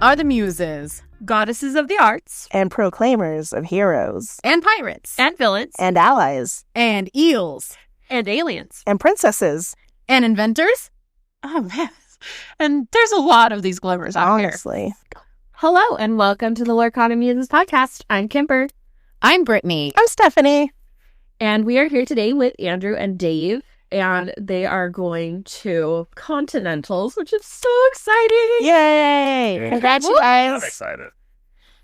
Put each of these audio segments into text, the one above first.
are the Muses, goddesses of the arts, and proclaimers of heroes, and pirates, and villains, and allies, and eels, and aliens, and princesses, and inventors. Oh, man. And there's a lot of these glimmers out here. honestly. Hello, and welcome to the Lorcana Muses podcast. I'm Kimber. I'm Brittany. I'm Stephanie. And we are here today with Andrew and Dave. And they are going to Continentals, which is so exciting. Yay! Yeah. Congrats, you I'm guys. excited.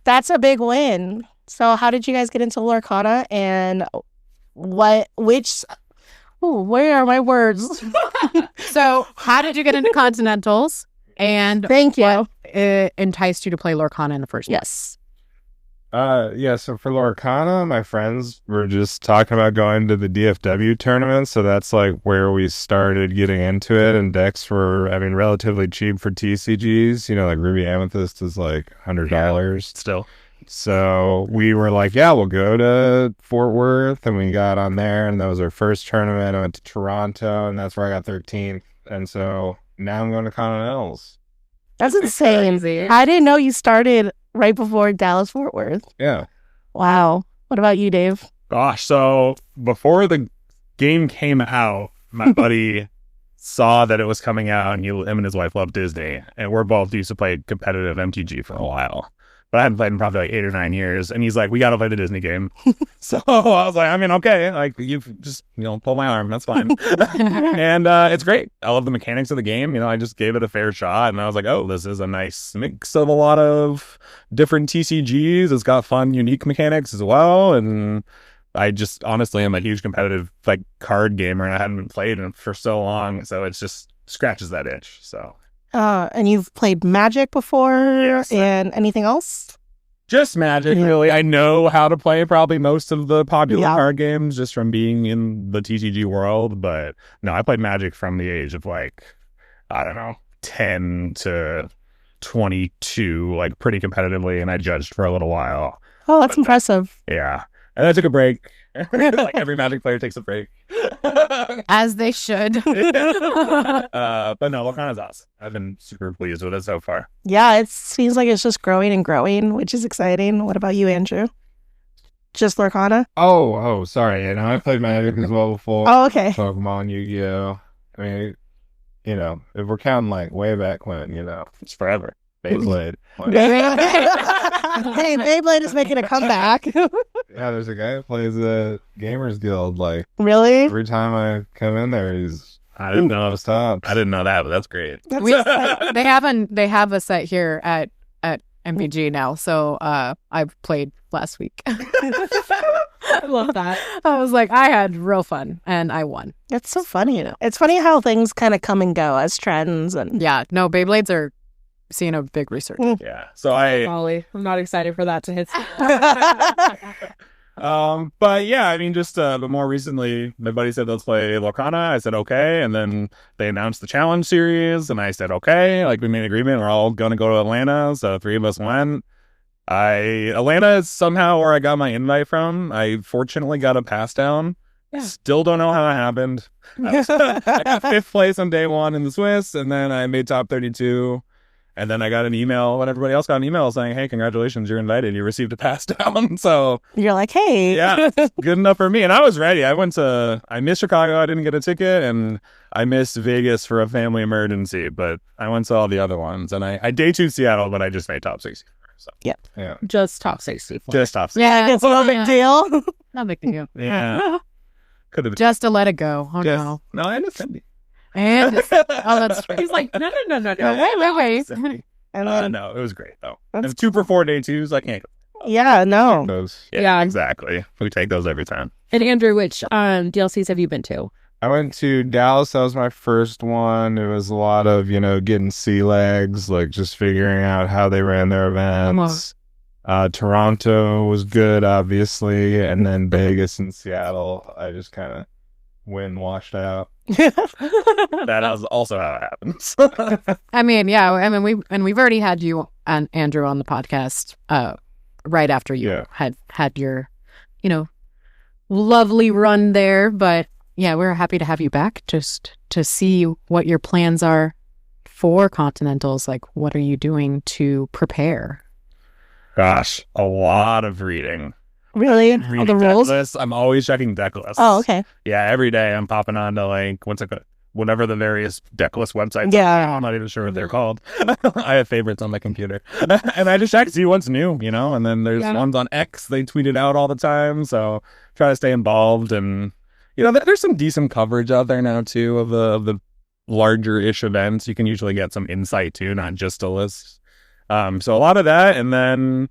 That's a big win. So how did you guys get into Lorcana and where are my words? So, how did you get into Continentals? And Thank you. it enticed you to play Lorcana in the first place? Yes. So for Lorcana, my friends were just talking about going to the DFW tournament, so that's like where we started getting into it, and decks were, relatively cheap for TCGs, like Ruby Amethyst is like $100 Still. So we were like, yeah, we'll go to Fort Worth, and we got on there, and that was our first tournament. I went to Toronto, and that's where I got 13th, and so now I'm going to Continentals. That's insane. Crazy. I didn't know you started right before Dallas Fort Worth. Yeah. Wow. What about you, Dave? Gosh, so before the game came out, my buddy saw that it was coming out, and him and his wife love Disney, and we're both used to play competitive MTG for a while. But I hadn't played in probably like 8 or 9 years, and he's like, we got to play the Disney game. So I was like, okay, like you've just, pull my arm, that's fine. And it's great. I love the mechanics of the game. I just gave it a fair shot, and I was like, oh, this is a nice mix of a lot of different TCGs. It's got fun, unique mechanics as well, and I just honestly am a huge competitive card gamer, and I hadn't been played for so long, so it just scratches that itch. So And you've played Magic before? Yes. And anything else? just Magic, really. I know how to play probably most of the popular Yeah. card games just from being in the TCG world, but no, I played Magic from the age of 10 to 22, pretty competitively, and I judged for a little while. Oh, that's impressive. Yeah. And I took a break. Every Magic player takes a break. As they should. But no, Lorcana's awesome. I've been super pleased with it so far. Yeah, it seems like it's just growing and growing, which is exciting. What about you, Andrew? Just Lorcana? Oh, sorry. And I played Magic as well before. Oh, okay. Pokemon, Yu-Gi-Oh. If we're counting way back when, It's forever. Beyblade. Hey, Beyblade is making a comeback. Yeah, there's a guy who plays the Gamers Guild. Really? Every time I come in there, he's I didn't know. stopped. I didn't know that, but that's great. They have a set here at MPG now, so I played last week. I love that. I was like, I had real fun, and I won. It's so funny. It's funny how things kind of come and go as trends. And Yeah, no, Beyblades are seeing a big research. Yeah. So I Golly, I'm not excited for that to hit. but yeah, but more recently, my buddy said, let's play Lorcana. I said, okay. And then they announced the challenge series, and I said, okay. We made an agreement. We're all going to go to Atlanta. So 3 of us went. Atlanta is somehow where I got my invite from. I fortunately got a pass down. Yeah. Still don't know how it happened. I got 5th place on day 1 in the Swiss, and then I made top 32. And then I got an email, when everybody else got an email saying, hey, congratulations, you're invited. You received a pass down. So you're like, hey. yeah, good enough for me. And I was ready. I missed Chicago. I didn't get a ticket, and I missed Vegas for a family emergency, but I went to all the other ones. And I day 2 Seattle, but I just made top 60. So Yep. Yeah. Just top 60. just top 60. Yeah, It's no big deal. no big deal. Yeah. Could have Just to let it go. Oh just, no. no, I understand. And oh, that's right. He's like, no. Wait. And then, No, it was great though. That's And 2 for 4 day 2s, I can't. yeah, no. Those. Yeah. Exactly. We take those every time. And Andrew, which DLCs have you been to? I went to Dallas. That was my first one. It was a lot of, getting sea legs, just figuring out how they ran their events. Toronto was good, obviously. And then Vegas and Seattle, I just kind of washed out. That is also how it happens. We've already had you and Andrew on the podcast right after you had your, lovely run there. But yeah, we're happy to have you back just to see what your plans are for Continentals, like, what are you doing to prepare? Gosh, a lot of reading. Really? All Reading the deck rules? lists. I'm always checking deck lists. Oh, okay. Yeah, every day I'm popping on to like whatever the various deck list websites. Yeah. I'm not even sure what they're called. I have favorites on my computer, and I just check to see what's new, And then there's ones on X. They tweet it out all the time, so try to stay involved. And there's some decent coverage out there now too of the larger ish events. You can usually get some insight too, not just a list. So a lot of that, and then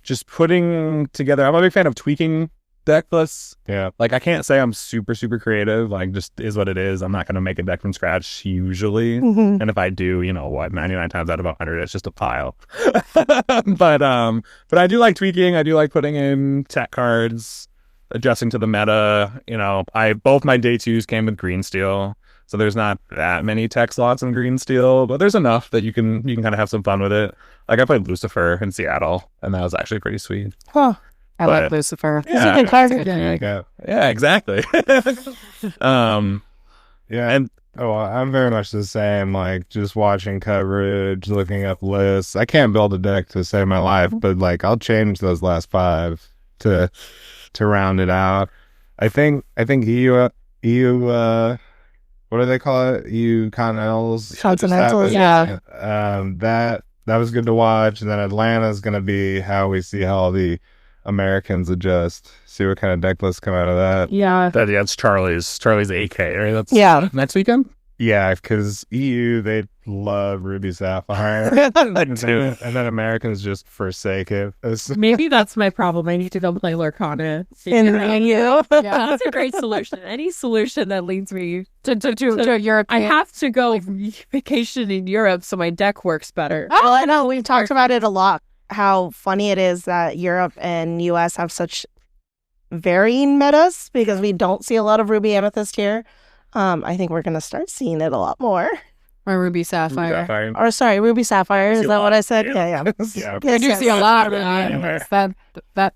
just putting together. I'm a big fan of tweaking deck lists. Yeah. Like, I can't say I'm super, super creative. Like, just is what it is. I'm not going to make a deck from scratch usually. Mhm. And if I do, 99 times out of 100, it's just a pile. But I do like tweaking. I do like putting in tech cards, adjusting to the meta. Both my day twos came with green steel. So there's not that many tech slots in green steel, but there's enough that you can kind of have some fun with it. Like, I played Lucifer in Seattle, and that was actually pretty sweet. Huh. I But- like Lucifer. It's a good card. Yeah, exactly. Yeah. And I'm very much the same. Like, just watching coverage, looking up lists. I can't build a deck to save my life, but like, I'll change those last 5 to round it out. I think EU what do they call it? EU Continentals. Continentals, yeah. That was good to watch. And then Atlanta's gonna be how we see how the Americans adjust. See what kind of deck lists come out of that. Yeah. that's Charlie's AK, right? That's Yeah. next weekend. Yeah, because EU, they love Ruby Sapphire. and then Americans just forsake it. Maybe that's my problem. I need to go play Lorcana. And you. Yeah, that's a great solution. Any solution that leads me To Europe. I have to go vacation in Europe so my deck works better. Well, I know we've talked about it a lot. How funny it is that Europe and US have such varying metas because we don't see a lot of Ruby Amethyst here. I think we're gonna start seeing it a lot more. Or Ruby Sapphire. Or sorry, Ruby Sapphire. Is that what I said? Yeah. Yeah. I do see a lot of Yeah.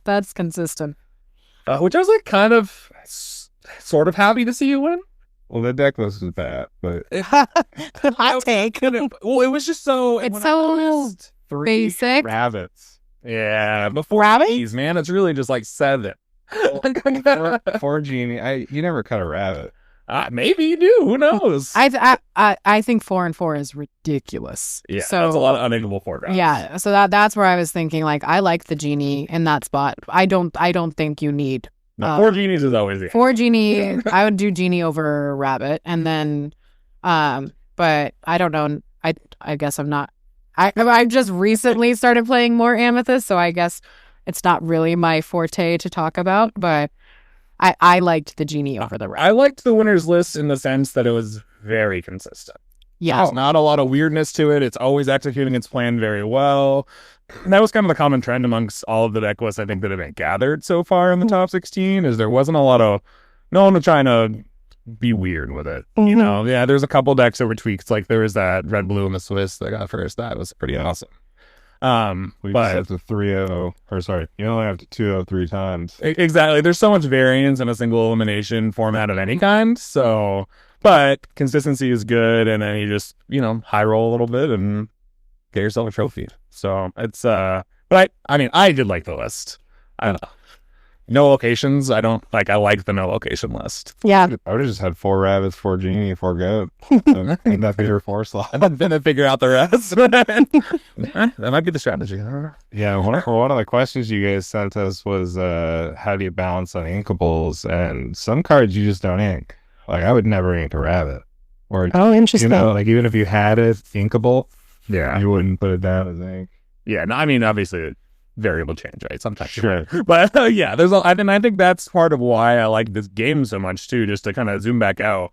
that's consistent. Which I was like kind of sort of happy to see you win. Well, the deck list is bad, but Hot take. Well, it was just so It's when so I first- basic. rabbits. Yeah, before Rabbit? these, man, it's really just like 7. Four genie. You never cut a rabbit. Maybe you do. Who knows? I think 4 and 4 is ridiculous. Yeah, So that's a lot of unable foregrounds. yeah, so that's where I was thinking. Like, I like the genie in that spot. I don't think you need No, 4 genies is always the 4 genie. I would do genie over rabbit, and then, but I don't know. I guess I'm not. I just recently started playing more Amethyst, so I guess it's not really my forte to talk about. But I liked the genie over the rabbit. I liked the winners list in the sense that it was very consistent. Yeah, There's not a lot of weirdness to it. It's always executing its plan very well. And that was kind of the common trend amongst all of the deck lists I think that have been gathered so far in the top 16 is there wasn't a lot of no one was trying to be weird with it. You know, yeah, there's a couple decks that were tweaked. Like there was that red blue and the Swiss that got first. That was pretty awesome. We just But have to 3-0. Or sorry, you only have to 2-0 3 times. exactly. There's so much variance in a single elimination format of any kind. So, but consistency is good. And then you just, high roll a little bit and get yourself a trophy. So it's, but I did like the list. I don't know. No locations. I like the no location list. Yeah. I would have just had 4 rabbits, 4 genie, 4 goat. And that'd be your 4 slot. And then figure out the rest. That might be the strategy. I don't know. Yeah, one of the questions you guys sent us was how do you balance on inkables? And some cards you just don't ink. Like I would never ink a rabbit. Or Oh, interesting. like even if you had it inkable, Yeah. you wouldn't put it down as ink. Yeah. No, I mean, obviously, variable change, right? Sometimes. Sure. But yeah, I think that's part of why I like this game so much too, just to kind of zoom back out.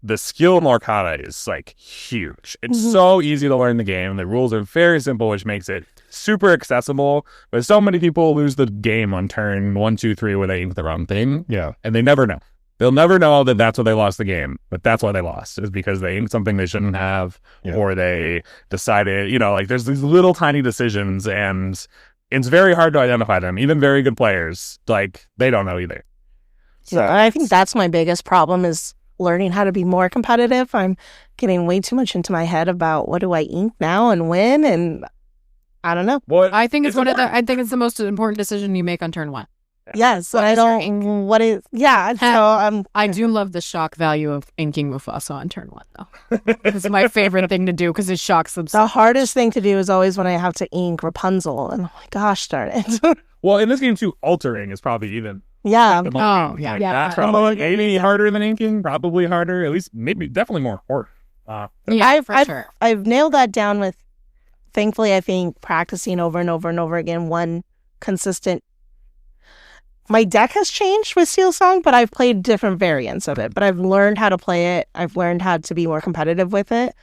The skill in Lorcana is like huge. It's so easy to learn the game. The rules are very simple, which makes it super accessible. But so many people lose the game on turn 1, 2, 3 where they ink the wrong thing. Yeah. And they never know. They'll never know that that's why they lost the game, but that's why they lost is because they inked something they shouldn't have, Yeah. or they decided, like there's these little tiny decisions and it's very hard to identify them. Even very good players, like they don't know either. Yeah, I think that's my biggest problem is learning how to be more competitive. I'm getting way too much into my head about what do I ink now and when, and I don't know. Well, I think it's I think it's the most important decision you make on turn 1. Yes, What I is your don't. What is? Yeah. So I do love the shock value of inking Mufasa on turn 1, though. It's my favorite thing to do because it shocks them. the hardest thing to do is always when I have to ink Rapunzel, and I'm like, gosh darn it. well, in this game too, altering is probably even. Yeah. the most- Oh, yeah. like, Yeah. that's probably maybe harder than inking. Probably harder. At least maybe definitely more important. Yeah, for sure. I've nailed that down with, thankfully, I think practicing over and over and over again, one consistent. My deck has changed with Steel Song, but I've played different variants of it. But I've learned how to play it. I've learned how to be more competitive with it.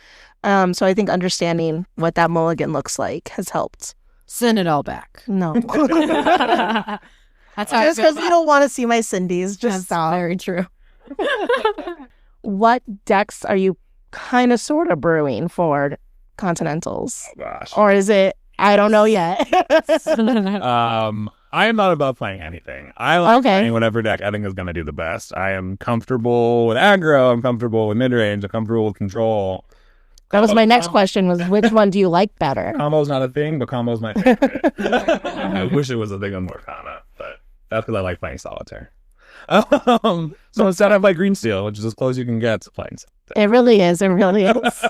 So I think understanding what that mulligan looks like has helped. Send it all back. No. That's how Just because you don't want to see my Cindy's. Just stop. very true. What decks are you kind of sort of brewing for Continentals? Oh, gosh. Or is it, I don't know yet. I am not about playing anything. I like Okay. playing whatever deck I think is going to do the best. I am comfortable with aggro. I'm comfortable with mid range. I'm comfortable with control. That was my next question, was which one do you like better? Combo's not a thing, but combo's my favorite. I wish it was a thing on Morgana, but that's because I like playing solitaire. So instead I play Green Steel, which is as close you can get to playing. It really is. It really is.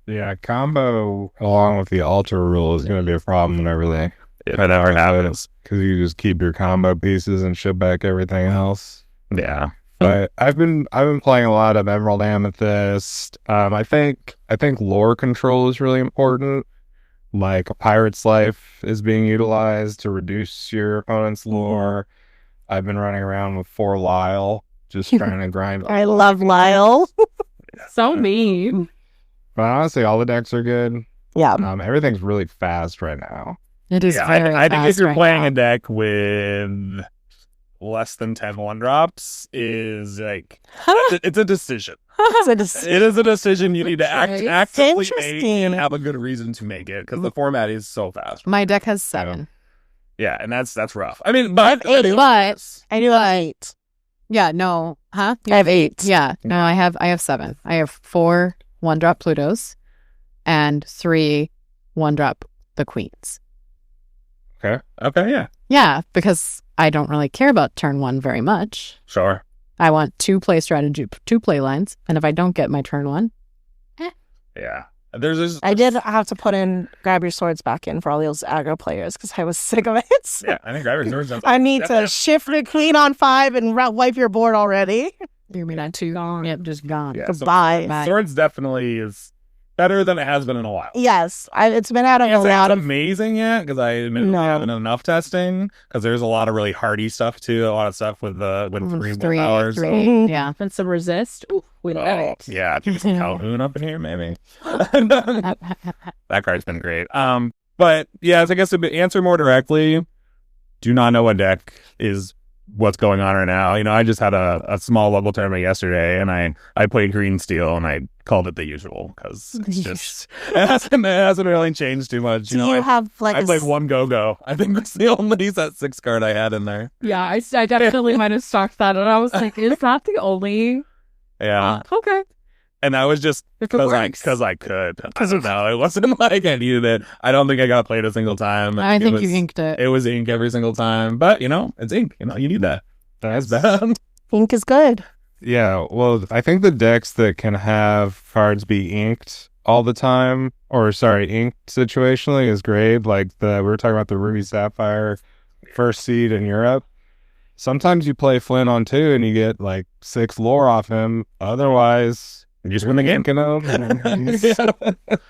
Yeah, combo along with the alter rule is going to be a problem whenever they If I never have it, because you just keep your combo pieces and ship back everything else. yeah. But I've been playing a lot of Emerald Amethyst. I think lore control is really important. Like a Pirate's Life is being utilized to reduce your opponent's lore. I've been running around with 4 Lyle, just trying to grind. I love Lyle. So mean. But honestly, all the decks are good. Yeah. Everything's really fast right now. It is Yeah, very I think if fast you're right playing now. a deck with less than 10 1-drops is like it's a decision. It is a decision you need to Right. actively make Interesting. and have a good reason to make it because the format is so fast. My deck has 7. Yeah, and that's rough. I mean, but But I do have 8. yeah, no, huh? I have 8. Yeah, no, I have 7. I have 4 1-drop Plutos and 3 1-drop the Queens. okay, yeah, Yeah, because I don't really care about turn 1 very much. sure. I want 2 play strategy, 2 play lines, and if I don't get my turn 1, Yeah, there's this. I did have to put in grab your swords back in for all those aggro players because I was sick of it. Yeah, I think Driver's Swords sounds I need to shift the queen on 5 and wipe your board already. you mean not 2 gone? Yep, just gone. Yeah, so Goodbye. Bye. Swords definitely is better than it has been in a while. Yes, it's been out of a It's lot of. amazing yet because I admit No. I haven't done enough testing because there's a lot of really hardy stuff too. A lot of stuff with three Three, hours. three, yeah. And some resist. Ooh, we love it. Yeah, just Calhoun up in here maybe. That card's been great. But yeah, so I guess to answer more directly, do not know what deck is what's going on right now. You know, I just had a small local tournament yesterday, and I played Green Steel, and I called it the usual because it's just it hasn't really changed too much. Do you have like I a played one go. I think that's the only that 6 card I had in there. Yeah, I definitely might have stalked that, and I was like, is that the only? Yeah, Okay. and that was just If it works. because I could. I don't know. It wasn't like I needed it. I don't think I got played a single time. I It think was- you inked it. It was ink every single time, but you know, it's ink. You know, you need that. That's bad. ink is good. Yeah, well, I think the decks that can have cards be inked all the time, or sorry, inked situationally is great. Like we were talking about the Ruby Sapphire first seed in Europe. Sometimes you play Flynn on 2 and you get like 6 lore off him. Otherwise, You just win the game. you know,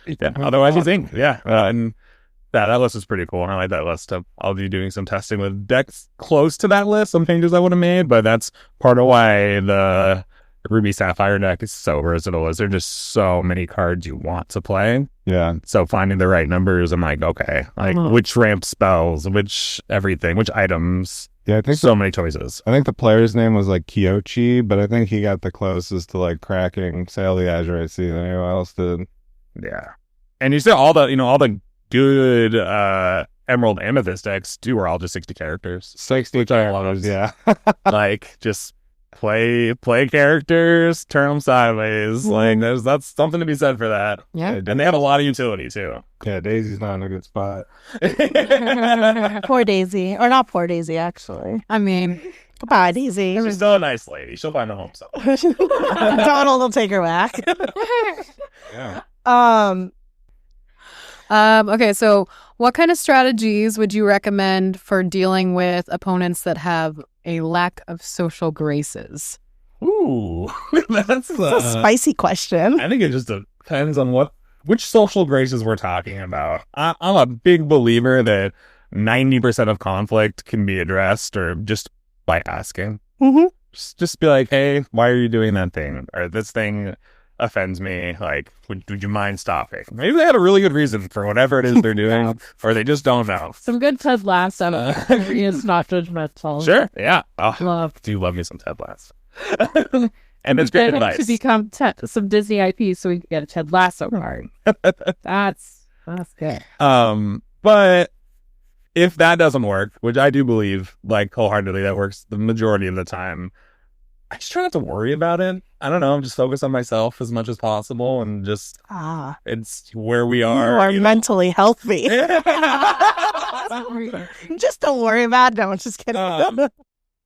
Yeah. Otherwise, he's ink. Yeah. And that list is pretty cool. I like that list. I'll be doing some testing with decks close to that list. Some changes I would have made, but that's part of why the Ruby Sapphire deck is so versatile. Is there just so many cards you want to play? yeah. So finding the right numbers, I'm like, okay, like which ramped spells, which everything, which items. Yeah, I think So many choices. I think the player's name was like Kyochi, but I think he got the closest to like cracking Sail the Azurite Sea than anyone else did. Yeah. And you see all the good Emerald Amethyst decks too are all just 60 characters. 60 Which I love. characters, yeah. Like just play characters, turn them sideways. Like that's something to be said for that. Yeah. And they have a lot of utility too. Yeah, Daisy's not in a good spot. Poor Daisy. Or not poor Daisy, actually. I mean, Goodbye, Daisy. She's still a nice lady. She'll find a home somewhere. Donald will take her back. Yeah. okay, so what kind of strategies would you recommend for dealing with opponents that have a lack of social graces? Ooh, that's It's a spicy question. I think it just depends on which social graces we're talking about. I'm a big believer that 90% of conflict can be addressed or just by asking. Mm-hmm. Just be like, hey, why are you doing that thing? Or this thing offends me. Like, would you mind stopping? Maybe they have a really good reason for whatever it is they're doing, or they just don't know. Some good Ted Lasso. It's not judgmental. Sure, yeah. Oh, Love. do you love me some Ted Lasso? And it's great Get him advice. to become some Disney IP so we can get a Ted Lasso card. That's good. But if that doesn't work, which I do believe, like, wholeheartedly, that works the majority of the time, I just try not to worry about it. I don't know. I'm just focused on myself as much as possible, and just it's where we You are. are mentally healthy. Just don't worry about it. No, I'm just kidding.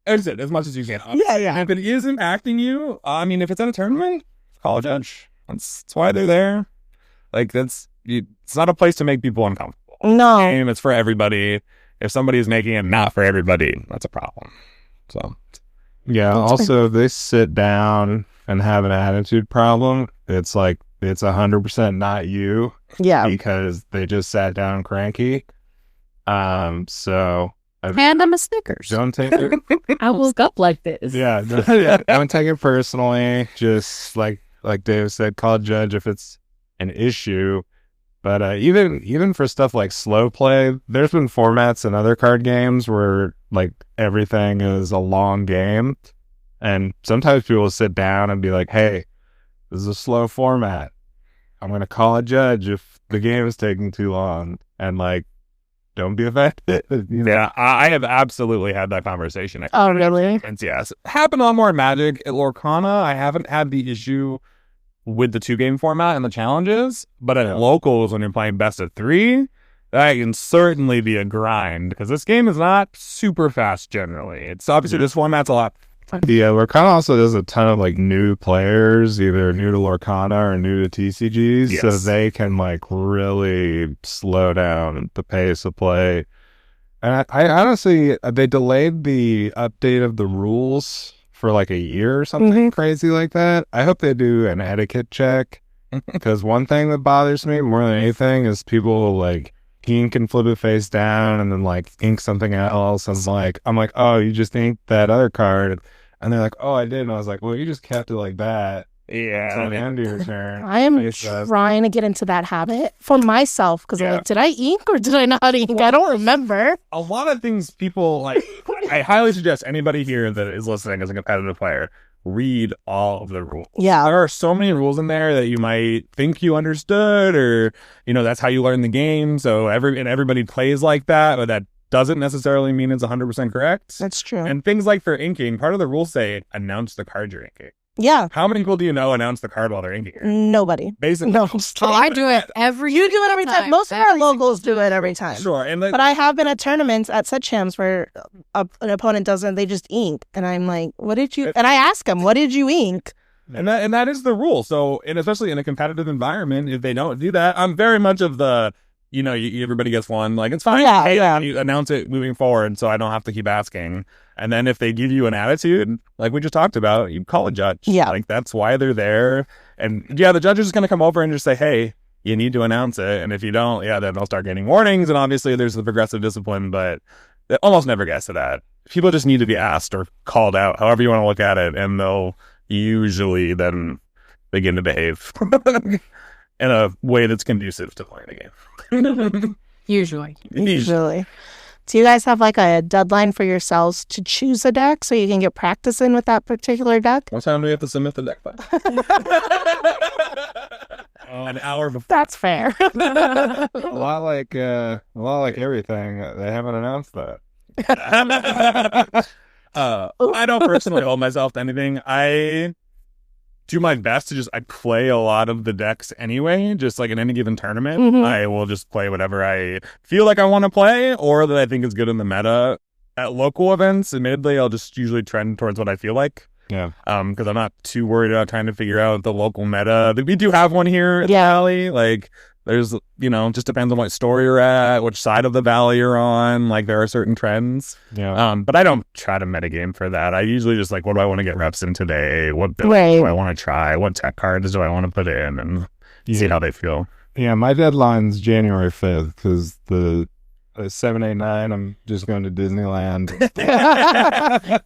As much as you can. Yeah. If it is impacting you, I mean, if it's in a tournament, call a judge. That's why they're there. Like, it's not a place to make people uncomfortable. No. It's for everybody. If somebody is making it not for everybody, that's a problem. So, Yeah. Also, if they sit down and have an attitude problem, it's like it's 100% not you Yeah. because they just sat down cranky. So Hand them a Snickers. don't take it. I woke up like this. Yeah, don't take it personally. Just like Dave said, call a judge if it's an issue. But even for stuff like slow play, there's been formats in other card games where like everything is a long game, and sometimes people will sit down and be like, "Hey, this is a slow format. I'm gonna call a judge if the game is taking too long," and like, don't be affected. yeah, I have absolutely had that conversation. Oh, really? And yes, happened a lot more in Magic. At Lorcana, I haven't had the issue with the 2-game format and the challenges, but at locals, when you're playing best of 3, that can certainly be a grind, because this game is not super fast generally. It's obviously this format's a lot. Yeah, Lorcana also does a ton of like new players, either new to Lorcana or new to TCGs, so Yes. they can like really slow down the pace of play. And I honestly, they delayed the update of the rules for like a year or something crazy like that. I hope they do an etiquette check, because one thing that bothers me more than anything is people like ink and flip it face down and then like ink something else. I'm like, oh, you just inked that other card. And they're like, oh, I did. And I was like, well, you just kept it like that until the end of your turn. I am Face does. trying to get into that habit for myself because I'm Yeah. like, did I ink or did I not ink? I don't remember. A lot of things people like. I highly suggest anybody here that is listening as a competitive player read all of the rules. Yeah. There are so many rules in there that you might think you understood, or that's how you learn the game. So everybody plays like that, but that doesn't necessarily mean it's 100% correct. That's true. And things like for inking, part of the rules say announce the card you're inking. Yeah. How many people do you know announce the card while they're inking it? Nobody. Basically, No, I'm just Oh, kidding. I do it every You do it every time. Most of our locals do it every time. sure. And But I have been at tournaments at set champs where an opponent doesn't, they just ink. And I'm like, what did you, and I ask them, what did you ink? And that is the rule. So, and especially in a competitive environment, if they don't do that, I'm very much of the, everybody gets one. Like, it's fine. Yeah, Hey, yeah. you announce it moving forward, so I don't have to keep asking. And then if they give you an attitude, like we just talked about, you call a judge. Yeah. Like, that's why they're there. And yeah, the judge is just going to come over and just say, hey, you need to announce it. And if you don't, then they'll start getting warnings. And obviously there's the progressive discipline, but it almost never gets to that. People just need to be asked or called out, however you want to look at it. And they'll usually then begin to behave in a way that's conducive to playing the game. Usually. Usually. Do you guys have like a deadline for yourselves to choose a deck so you can get practice in with that particular deck? What time do we have to submit the deck by? An hour before. That's fair. A lot like everything. They haven't announced that. I don't personally hold myself to anything. I do my best to I play a lot of the decks anyway, just like in any given tournament. Mhm. I will just play whatever I feel like I want to play or that I think is good in the meta. At local events, admittedly, I'll just usually trend towards what I feel like. Yeah. Because I'm not too worried about trying to figure out the local meta. We do have one here at the Valley. Like, there's, just depends on what store you're at, which side of the Valley you're on. Like, there are certain trends. Yeah. But I don't try to metagame for that. I usually just what do I want to get reps in today? What build Right. do I want to try? What tech cards do I want to put in? And see how they feel. Yeah, my deadline's January 5th because the 789, I'm just going to Disneyland.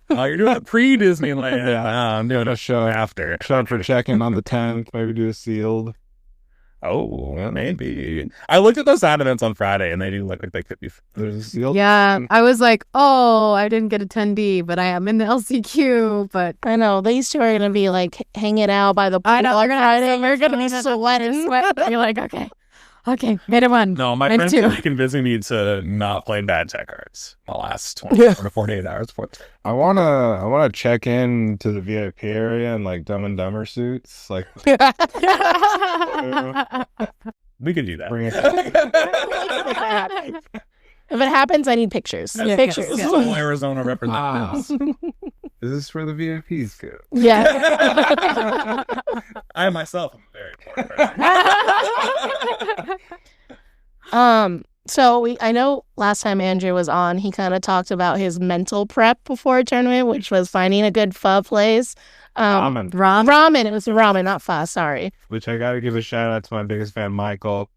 Oh, you're doing a pre-Disneyland. Yeah. I'm doing a show after. Shot for check-in on the 10th, maybe do a sealed. Oh, maybe. I looked at those side events on Friday, and they do look like they could be. There's a sealed. Yeah, I was like, oh, I didn't get a 10D, but I am in the LCQ. But I know these two are gonna be like hanging out by the pool. I know on Friday. We're gonna be sweating. you're like, okay, made it one. No, my Mine friends too. are convincing me to not play bad tech cards the last 24 to 48 hours before. I wanna check in to the VIP area in like Dumb and Dumber suits. Like, We could do that. bring it. If it happens, I need pictures. Yeah. Pictures. Yeah. Full Arizona representatives. Is this where the VIPs go? Yeah. I myself am very important. So I know last time Andrew was on, he kind of talked about his mental prep before a tournament, which was finding a good pho place. Ramen. Ramen. It was ramen, not pho. Sorry. Which I gotta give a shout out to my biggest fan, Michael.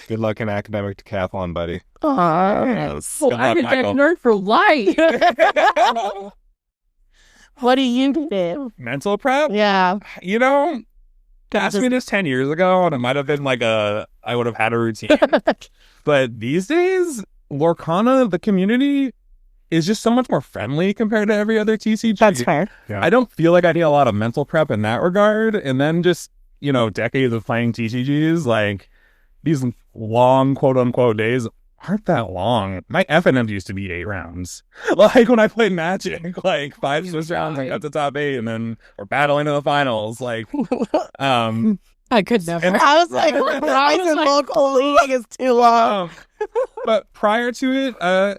Good luck in academic decathlon, buddy. Aww. Good luck, Michael. nerd for life. What do you do? Mental prep? Yeah. Asked me this 10 years ago, and it might have been I would have had a routine. But these days, Lorcana, the community, is just so much more friendly compared to every other TCG. That's fair. I don't feel like I need a lot of mental prep in that regard. And then just, decades of playing TCGs, like these long quote unquote days aren't that long. My FNM used to be 8 rounds. Like when I played Magic, like 5 Swiss rounds, I got to top 8 and then we're battling in the finals. Like, I could never. And I was like, Rising local league is too long. but prior to it,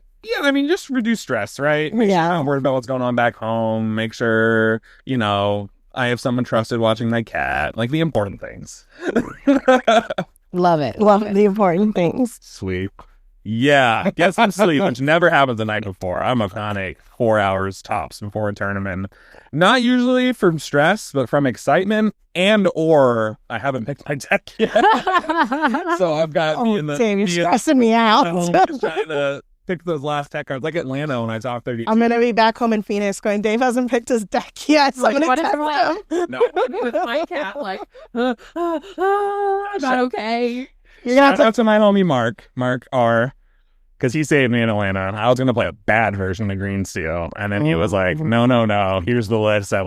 just reduce stress, right? Yeah. I'm worried about what's going on back home. Make sure, I have someone trusted watching my cat. Like the important things. Love it. Love the important things. Sleep. Yeah, get some sleep, which never happens the night before. I'm a chronic 4 hours tops before a tournament. Not usually from stress, but from excitement or I haven't picked my deck yet. So I've got Damn, you're stressing me out. I'm just trying to pick those last tech cards, like Atlanta when I talk 30. I'm gonna be back home in Phoenix going, Dave hasn't picked his deck yet, so I'm Like, gonna what text if him. No. with my cat, not okay. You're gonna have Shout to out to my homie Mark R, because he saved me in Atlanta. I was going to play a bad version of Green Steel. And then he was like, no, here's the list at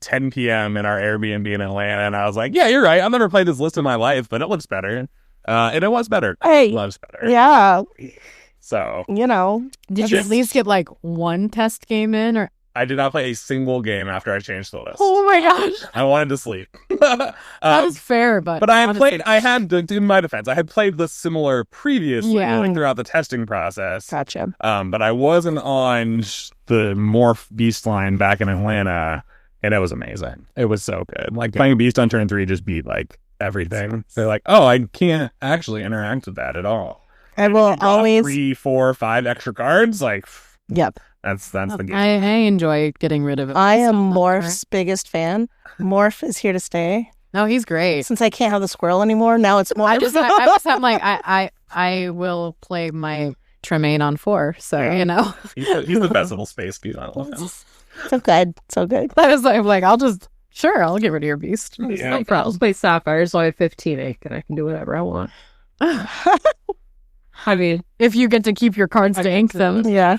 10 p.m. in our Airbnb in Atlanta. And I was like, yeah, you're right. I've never played this list in my life, but it looks better. And it was better. Hey. It was better. Yeah, So Did you at least get one test game in, or? I did not play a single game after I changed the list. Oh my gosh, I wanted to sleep. that is fair, but I had honestly- played, in my defense, I had played this similar previously Yeah. throughout the testing process. gotcha. But I wasn't on the Morph Beast line back in Atlanta, and it was amazing. It was so good. Playing Beast on turn 3 just beat everything. They're like, oh, I can't actually interact with that at all. I will Draw always. 3, 4, 5 extra cards. Yep. That's the game. I enjoy getting rid of it. I am Morph's biggest fan. Morph is here to stay. No, he's great. Since I can't have the squirrel anymore, now it's Morph. I'm like, I will play my Tremaine on 4. So He's the best little space beast. I love him. So good. So good. I'm like, I'll get rid of your beast. Yeah. No problem. Play Sapphire, so I have 15 ink, and I can do whatever I want. I mean, If you get to keep your cards to ink them. Yeah.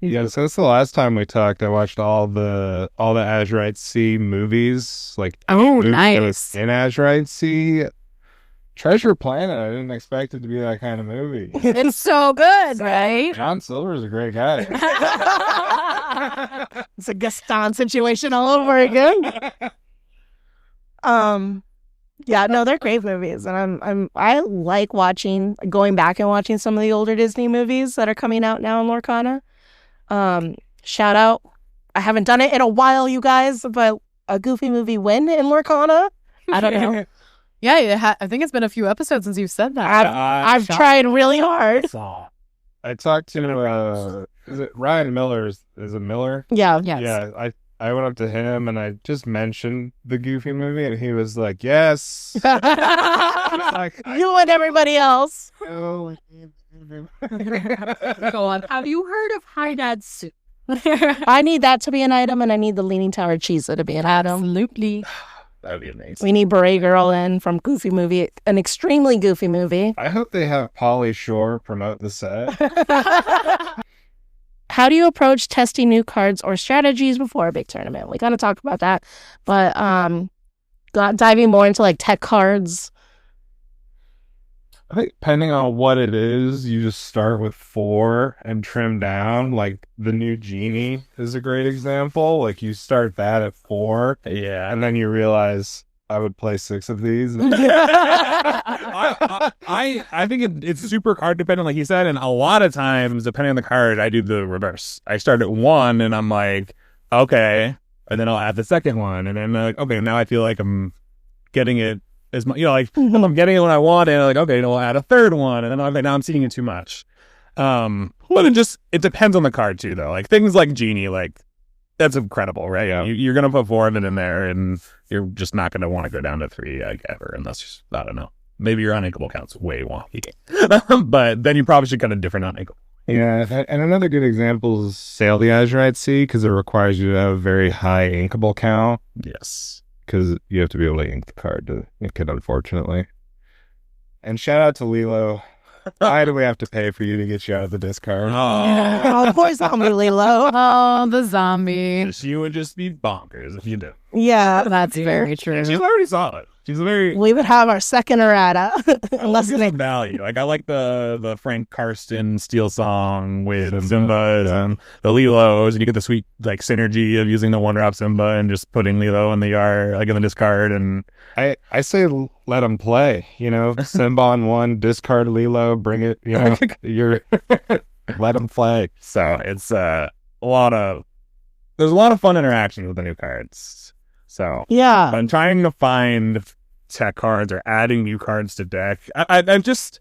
Yeah, so that's the last time we talked. I watched all the Azurite Sea movies, Oh, movies that nice. was in Azurite Sea. Treasure Planet. I didn't expect it to be that kind of movie. It's so good, right? John Silver's a great guy. It's a Gaston situation all over again. Yeah, no, they're great movies, and I like going back and watching some of the older Disney movies that are coming out now in Lorcana. Shout out, I haven't done it in a while, you guys, but a Goofy movie win in Lorcana. I don't know. Yeah, I think it's been a few episodes since you've said that. I've tried really hard. I talked to is it Ryan Miller? Is it Miller? Yeah. Yes. Yeah, I went up to him and I just mentioned the Goofy movie and he was like, yes. Like, You and everybody else. Go on. Have you heard of Hi Dad Soup? I need that to be an item, and I need the Leaning Tower Cheese to be an item. Absolutely. That'd be amazing. We need Beret Girl in from Goofy movie, an extremely goofy movie. I hope they have Pauly Shore promote the set. How do you approach testing new cards or strategies before a big tournament? We kind of talked about that, but diving more into like tech cards. I think depending on what it is, you just start with 4 and trim down. Like the new Genie is a great example. Like you start that at 4, Yeah. and then you realize I would play 6 of these. I think it's super card dependent, like you said, and a lot of times, depending on the card, I do the reverse. I start at 1, and I'm like, okay, and then I'll add the second one, and then okay, now I feel like I'm getting it as much, like I'm getting it when I want, and I'm like, okay, I'll add a third one, and then I'm like, now I'm seeing it too much. But it depends on the card too, though. Like things like Genie, like that's incredible, right? Yeah. You're gonna put 4 of it in there, and you're just not gonna want to go down to 3 ever, unless I don't know. Maybe your uninkable count's way wonky, but then you probably should cut a different uninkable. Yeah, and another good example is Sail the Azurite Sea, because it requires you to have a very high inkable count, Yes. because you have to be able to ink the card to ink it, unfortunately. And shout out to Lilo. Why do we have to pay for you to get you out of the discard? Oh, poor zombie Lilo. Oh, the zombie. You would just be bonkers if you did. Yeah, That's very true. She's already solid. She's very we would have our second errata. Unless Unless it's value. Like I like the Frank Karsten Steel song with Simba and the Lilos, and you get the sweet like synergy of using the 1-drop Simba and just putting Lilo in the yard, like in the discard, and I say let them play. Simba on 1, discard Lilo, bring it. You're let them play. so it's there's a lot of fun interactions with the new cards. So yeah. I'm trying to find tech cards or adding new cards to deck. I just,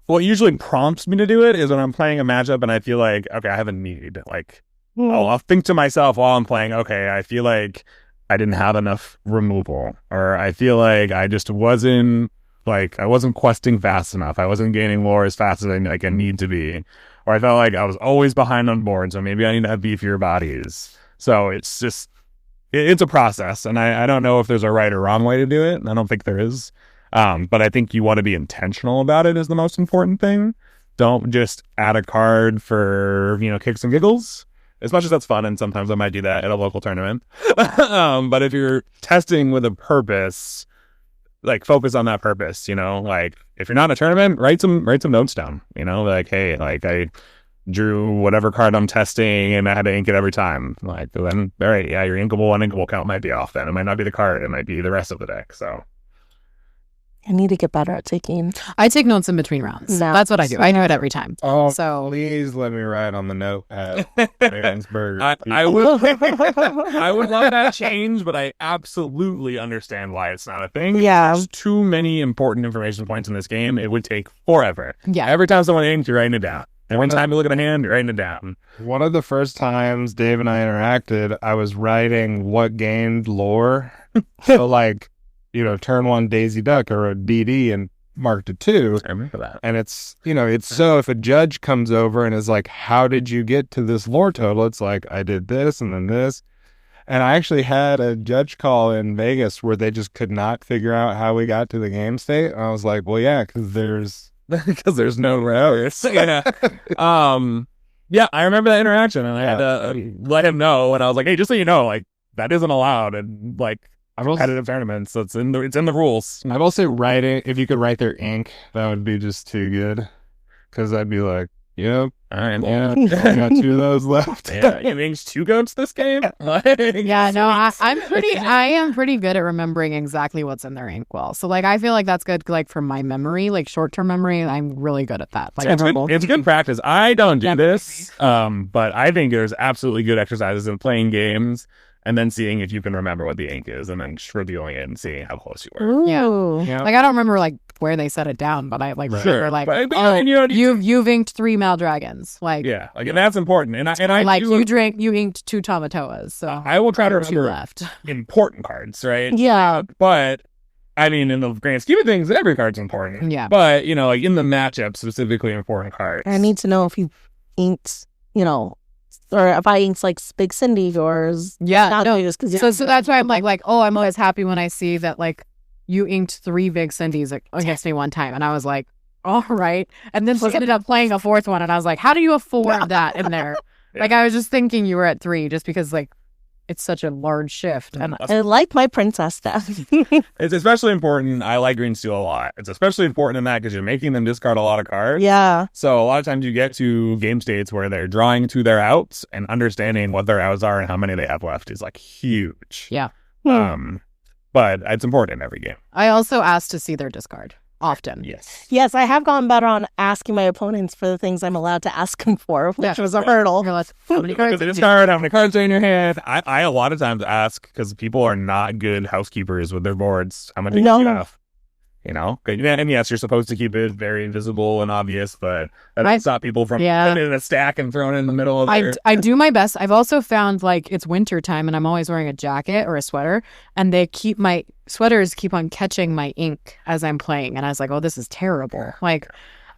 what usually prompts me to do it is when I'm playing a matchup and I feel like, okay, I have a need. Like, I'll think to myself while I'm playing, okay, I feel like I didn't have enough removal, or I feel like I just wasn't questing fast enough. I wasn't gaining lore as fast as I need to be. Or I felt like I was always behind on board, so maybe I need to have beefier bodies. So it's just, it's a process, and I don't know if there's a right or wrong way to do it. I don't think there is. But I think you want to be intentional about it is the most important thing. Don't just add a card for, kicks and giggles. As much as that's fun, and sometimes I might do that at a local tournament. But if you're testing with a purpose, like focus on that purpose, like if you're not in a tournament, write some notes down, like, hey, like I drew whatever card I'm testing and I had to ink it every time. Like, then, all right, yeah, your unkable count might be off then. It might not be the card. It might be the rest of the deck. So I need to get better at taking. I take notes in between rounds. No. That's what I do. I know it every time. Oh, So please let me write on the notepad. Ravensburg. I would love that change, but I absolutely understand why it's not a thing. Yeah. There's too many important information points in this game. It would take forever. yeah, Every time someone inks, you're writing it down. Every time you look at a hand, you're writing it down. One of the first times Dave and I interacted, I was writing what gained lore. So turn 1 Daisy Duck or a DD and marked a 2. I remember that. And it's so if a judge comes over and is like, how did you get to this lore total? It's like, I did this and then this. And I actually had a judge call in Vegas where they just could not figure out how we got to the game state. And I was like, well, yeah, because there's no routes. Yeah. Yeah, I remember that interaction, and I had to let him know, and I was like, hey, just so you know, like, that isn't allowed, and competitive tournaments, so it's in the rules. I will say writing, if you could write their ink, that would be just too good. Because I'd be like, Yep. All right. Yeah. I got 2 of those left. Yeah, you inked 2 goats this game? Yeah, no, I am pretty good at remembering exactly what's in their inkwell. So like I feel like that's good like for my memory, like short-term memory. I'm really good at that. Like It's good practice. I don't do Yeah. this, but I think there's absolutely good exercises in playing games and then seeing if you can remember what the ink is and then just revealing it and seeing how close you were. Yeah. Ooh. Yeah. Like I don't remember like where they set it down, but I like remember like But, oh, you know, you've inked 3 Maldragons. Like yeah, like and that's important. And I like do, you inked 2 Tamatoas. So I will try to 2 remember left. important cards, right? Yeah. But I mean, in the grand scheme of things, every card's important. Yeah. But you know, like in the matchup, specifically important cards. I need to know if you inked, or if I inked like Big Cindy or Yeah. not No. used because So that's why I'm like, oh, I'm always happy when I see that like you inked 3 Big Cindy's against me one time, and I was like, all right. And then she ended up playing a 4th one, and I was like, how do you afford that in there? Yeah. Like I was just thinking you were at 3, just because like it's such a large shift. And I like my princess stuff. It's especially important. I like Green Steel a lot. It's especially important in that because you're making them discard a lot of cards. Yeah. So a lot of times you get to game states where they're drawing to their outs and understanding what their outs are and how many they have left is like huge. Yeah. But it's important in every game. I also asked to see their discard often. Yes. Yes, I have gotten better on asking my opponents for the things I'm allowed to ask them for, which was a hurdle. Here, let's how many Look at cards? the discard, how many cards are in your hand. I a lot of times ask because people are not good housekeepers with their boards. How much do you No. have? You know? And yes, you're supposed to keep it very visible and obvious, but that doesn't stop people from Yeah. putting it in a stack and throwing it in the middle of their... I do my best. I've also found like it's winter time and I'm always wearing a jacket or a sweater, and they keep my sweaters keep on catching my ink as I'm playing, and I was like, oh, this is terrible. Like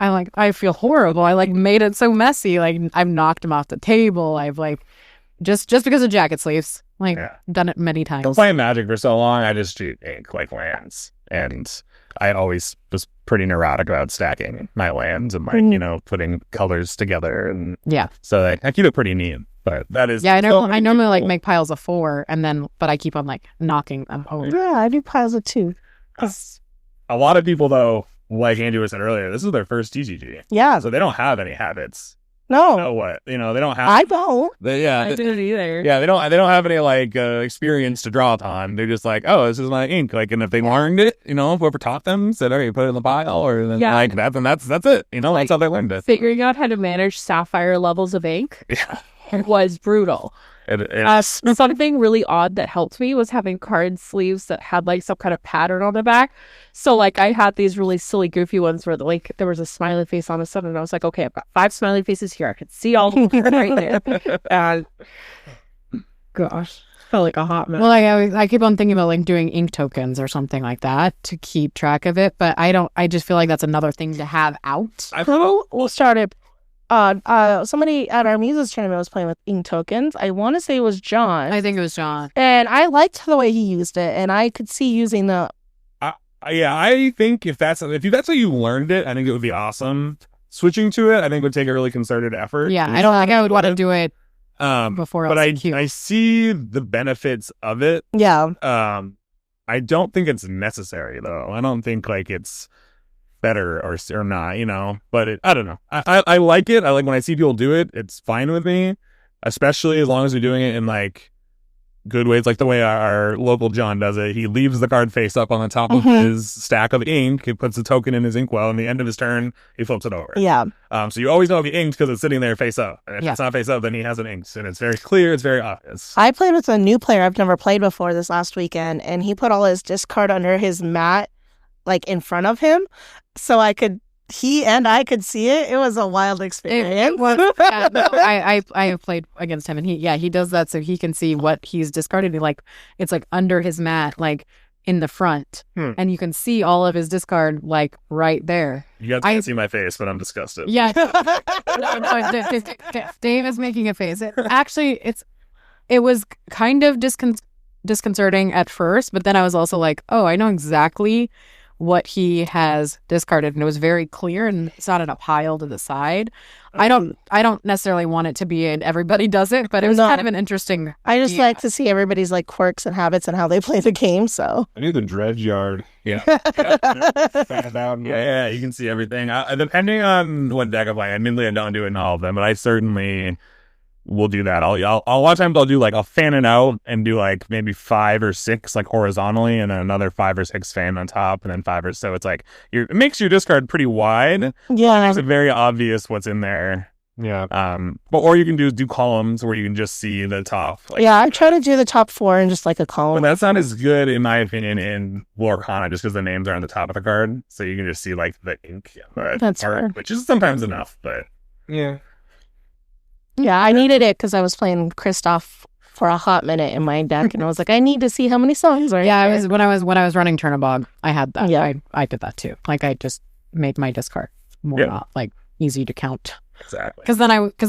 I feel horrible. I like made it so messy. Like I've knocked them off the table. I've like just because of jacket sleeves. Like Yeah. done it many Been times. playing Magic for so long, I just shoot ink like lands. And I always was pretty neurotic about stacking my lands and like, putting colors together. And Yeah. so I keep it pretty neat. But that is... Yeah, I so normally like cool. make piles of 4 and then but I keep on like knocking them over. Yeah, I do piles of 2. A lot of people, though, like Andrew said earlier, this is their first TCG. Yeah. So they don't have any habits. No, Know what? They don't have... I don't. I didn't either. Yeah, they don't have any like experience to draw upon. They're just like, oh, this is my ink. Like, and if they learned it, whoever taught them said, okay, put it in the pile, or then Yeah. like that, then that's it. That's how they learned it. Figuring out how to manage sapphire levels of ink Yeah, was brutal. it, Something really odd that helped me was having card sleeves that had like some kind of pattern on the back. So like I had these really silly, goofy ones where like there was a smiley face on the side, and I was like, okay, I've got 5 smiley faces here. I could see all of them right there. And gosh, felt like a hot mess. Well, I keep on thinking about like doing ink tokens or something like that to keep track of it, but I just feel like that's another thing to have out. We'll start it. Somebody at our Muses tournament was playing with ink tokens. I want to say it was John. I think it was John. And I liked the way he used it, and I could see using the... I think if that's how you learned it, I think it would be awesome. Switching to it, I think would take a really concerted effort. Yeah, I don't think I would want to do it before But LCQ. I see the benefits of it. Yeah. I don't think it's necessary though. I don't think like it's better or not, but I don't know. I like it. I like when I see people do it. It's fine with me, especially as long as we're doing it in like good ways, like the way our local John does it. He leaves the card face up on the top of his stack of ink. He puts the token in his inkwell, and at the end of his turn, he flips it over. Yeah. So you always know if he inked because it's sitting there face up. And if Yeah. it's not face up, then he hasn't inked. And it's very clear. It's very obvious. I played with a new player I've never played before this last weekend, and he put all his discard under his mat, like in front of him, so he and I could see it. It was a wild experience. Yeah, no, I have played against him, and he does that so he can see what he's discarded. Like it's like under his mat, like in the front, and you can see all of his discard like right there. You guys can't see my face, but I'm disgusted. Yeah, no, Dave is making a face. It was kind of disconcerting at first, but then I was also like, oh, I know exactly what he has discarded, and it was very clear, and it's not in a pile to the side. I don't necessarily want it to be in everybody does it, but it was No. kind of an interesting. I just Yeah. like to see everybody's like quirks and habits and how they play the game. So I do the dredge yard. Yeah. Fan down. Yeah, you can see everything. Depending on what deck I'm playing, admittedly, I don't do it in all of them, but I certainly will do that. I'll a lot of times I'll do like I'll fan it out and do like maybe 5 or 6 like horizontally, and then another 5 or 6 fan on top, and then 5 or so. It's like it makes your discard pretty wide. yeah, It's very obvious what's in there. Yeah. But or you can do columns where you can just see the top. Like, yeah. I try to do the top 4 in just like a But column. that's not as good, in my opinion, in Lorcana, just because the names are on the top of the card, so you can just see like the ink. That's fair. which is sometimes enough. But Yeah. Yeah, I needed it because I was playing Kristoff for a hot minute in my deck, and I was like, I need to see how many songs are. in Yeah, there. when I was running Turnabog, I had that. Yeah. I did that too. Like I just made my discard more Yeah. like easy to count. exactly. Because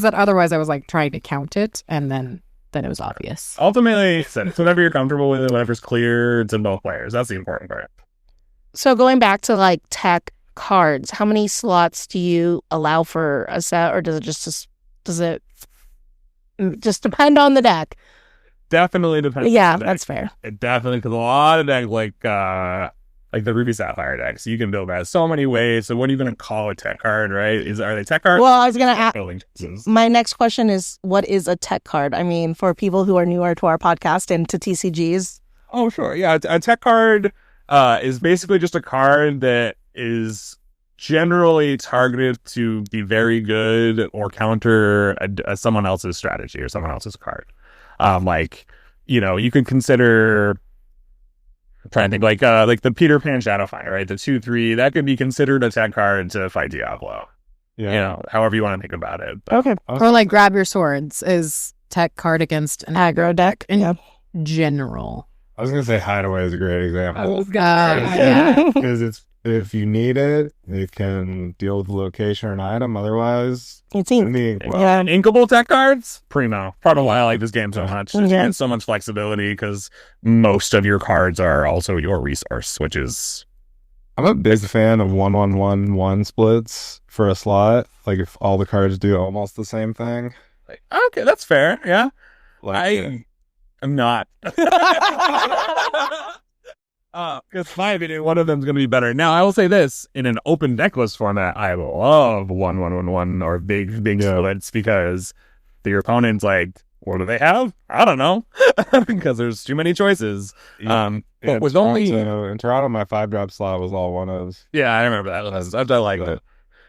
then otherwise I was like trying to count it, and then it was obvious. Ultimately, it's whatever you're comfortable with, whatever's clear, it's in both players. That's the important part. So going back to like tech cards, how many slots do you allow for a set, or does it just depend on the deck? Definitely depends. Yeah, on the deck. that's fair. It definitely, because a lot of decks like the Ruby Sapphire decks, you can build that so many ways. So what are you going to call a tech card, right? Are they tech cards? Well, I was gonna ask. Building pieces. My next question is, what is a tech card? I mean, for people who are newer to our podcast and to TCGs. Oh, sure. Yeah, a tech card is basically just a card that is generally targeted to be very good or counter someone else's strategy or someone else's card. You can consider. I'm trying to think like the Peter Pan Shadowfire, right? The 2/3 that could be considered a tech card to fight Diablo. Yeah. However you want to think about it. But Okay. Or like Grab Your Swords is tech card against an Aggro deck. in Yeah. general. I was gonna say Hideaway is a great example Yeah. because it's if you need it, it can deal with the location or an item. Otherwise, It's I easy. mean, Yeah. And inkable tech cards, primo. Part of why I like this game so much. You Yeah. get so much flexibility because most of your cards are also your resource, which is I'm a big fan of 1/1/1/1 splits for a slot. Like if all the cards do almost the same thing. like, okay, that's fair. Yeah, Like I'm not. Because in my opinion, one of them's going to be better. Now, I will say this: in an open decklist format, I love 1/1/1/1 or big splits because your opponent's like, what do they have? I don't know, because there's too many choices. But with Toronto, in Toronto, my 5-drop slot was all one of. Yeah, I remember that. I like it.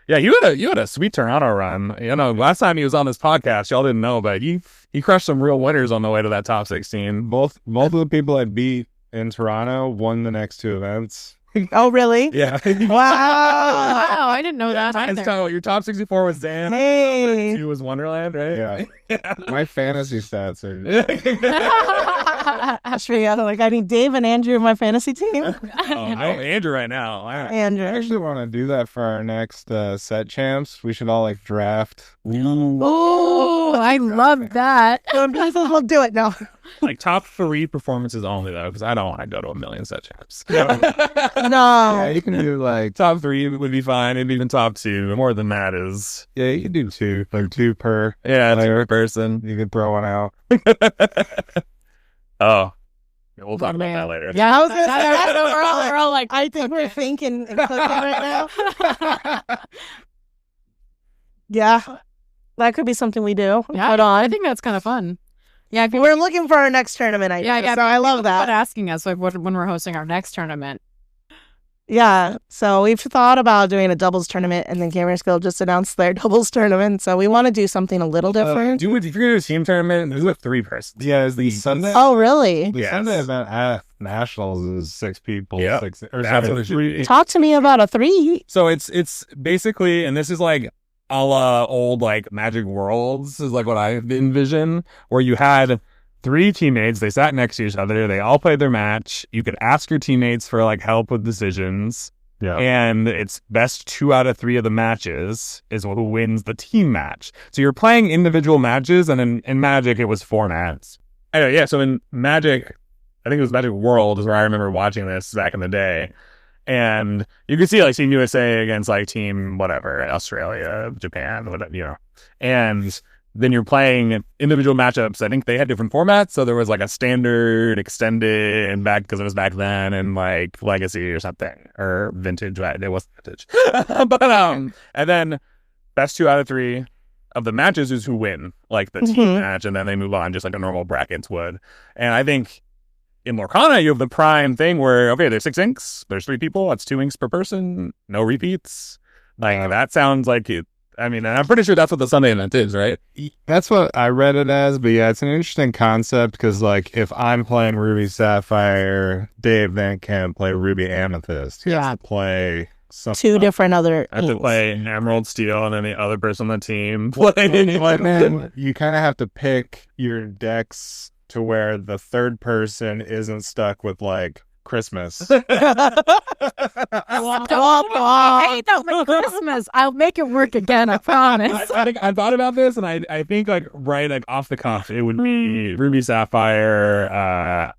Yeah, you had a sweet Toronto run. Last time he was on this podcast, y'all didn't know, but he crushed some real winners on the way to that top 16. Both of the people I beat in Toronto won the next 2 events. Oh, really? Yeah. Wow. Wow, I didn't know that And either. so your top 64 was Dan. Hey. 2 was Wonderland, right? Yeah, my fantasy stats are. Like I need Dave and Andrew in my fantasy team. I'm Andrew right now. I Andrew. actually want to do that for our next set champs. We should all like draft. Oh, I love that. We'll do it now. Like top 3 performances only, though, because I don't want to go to 1,000,000 set champs. Yeah, No. you can do like Top 3 would be fine. Maybe even top 2. More than that is, yeah, you can do 2, like 2 per. yeah, it's Player. a person. You could throw one out. Oh, yeah, we'll talk about Man. that later. Yeah, I was gonna say, we're all like, I think we're thinking and cooking right now. Yeah. That could be something we do. yeah, Hold I on. think that's kind of fun. Yeah, if you We're looking for our next tournament idea. Yeah, So I love But that. asking us like when we're hosting our next tournament. Yeah. So we've thought about doing a doubles tournament, and then Gamers Guild just announced their doubles tournament. So we want to do something a little different. If you're going to do a team tournament, there's a 3-person. Yeah, is the Sunday? Oh, really? The Yes. Sunday event at Nationals is 6 people. Yep. 6 or That's 7. what it should be. Talk to me about a 3. So it's basically, and this is like a la old like Magic Worlds is like what I envision, where you had 3 teammates, they sat next to each other, they all played their match. You could ask your teammates for like help with decisions. Yeah. And it's best 2 out of 3 of the matches is who wins the team match. So you're playing individual matches, and in Magic, it was formats. Anyway, yeah, so in Magic, I think it was Magic World is where I remember watching this back in the day. And you can see like Team USA against like Team whatever, Australia, Japan, whatever, and then you're playing individual matchups. I think they had different formats. So there was like a standard, extended, and back because it was back then, and like legacy or something, or vintage. Right? It wasn't vintage. But and then best 2 out of 3 of the matches is who win, like the team match, and then they move on just like a normal brackets would. And I think in Lorcana, you have the prime thing where, okay, there's 6 inks, there's 3 people, that's 2 inks per person, no repeats. Like that sounds like it. I mean, I'm pretty sure that's what the Sunday event is, right? That's what I read it as, but yeah, it's an interesting concept because, like, if I'm playing Ruby Sapphire, Dave then can play Ruby Amethyst. He has to play some 2 different other. I have to inks. play Emerald Steel, and then the other person on the team Like, man, you kind of have to pick your decks to where the third person isn't stuck with like Christmas. Hey, no, my Christmas. I'll make it work again. I promise. I thought about this, and I think like right like off the cuff, it would be Ruby Sapphire,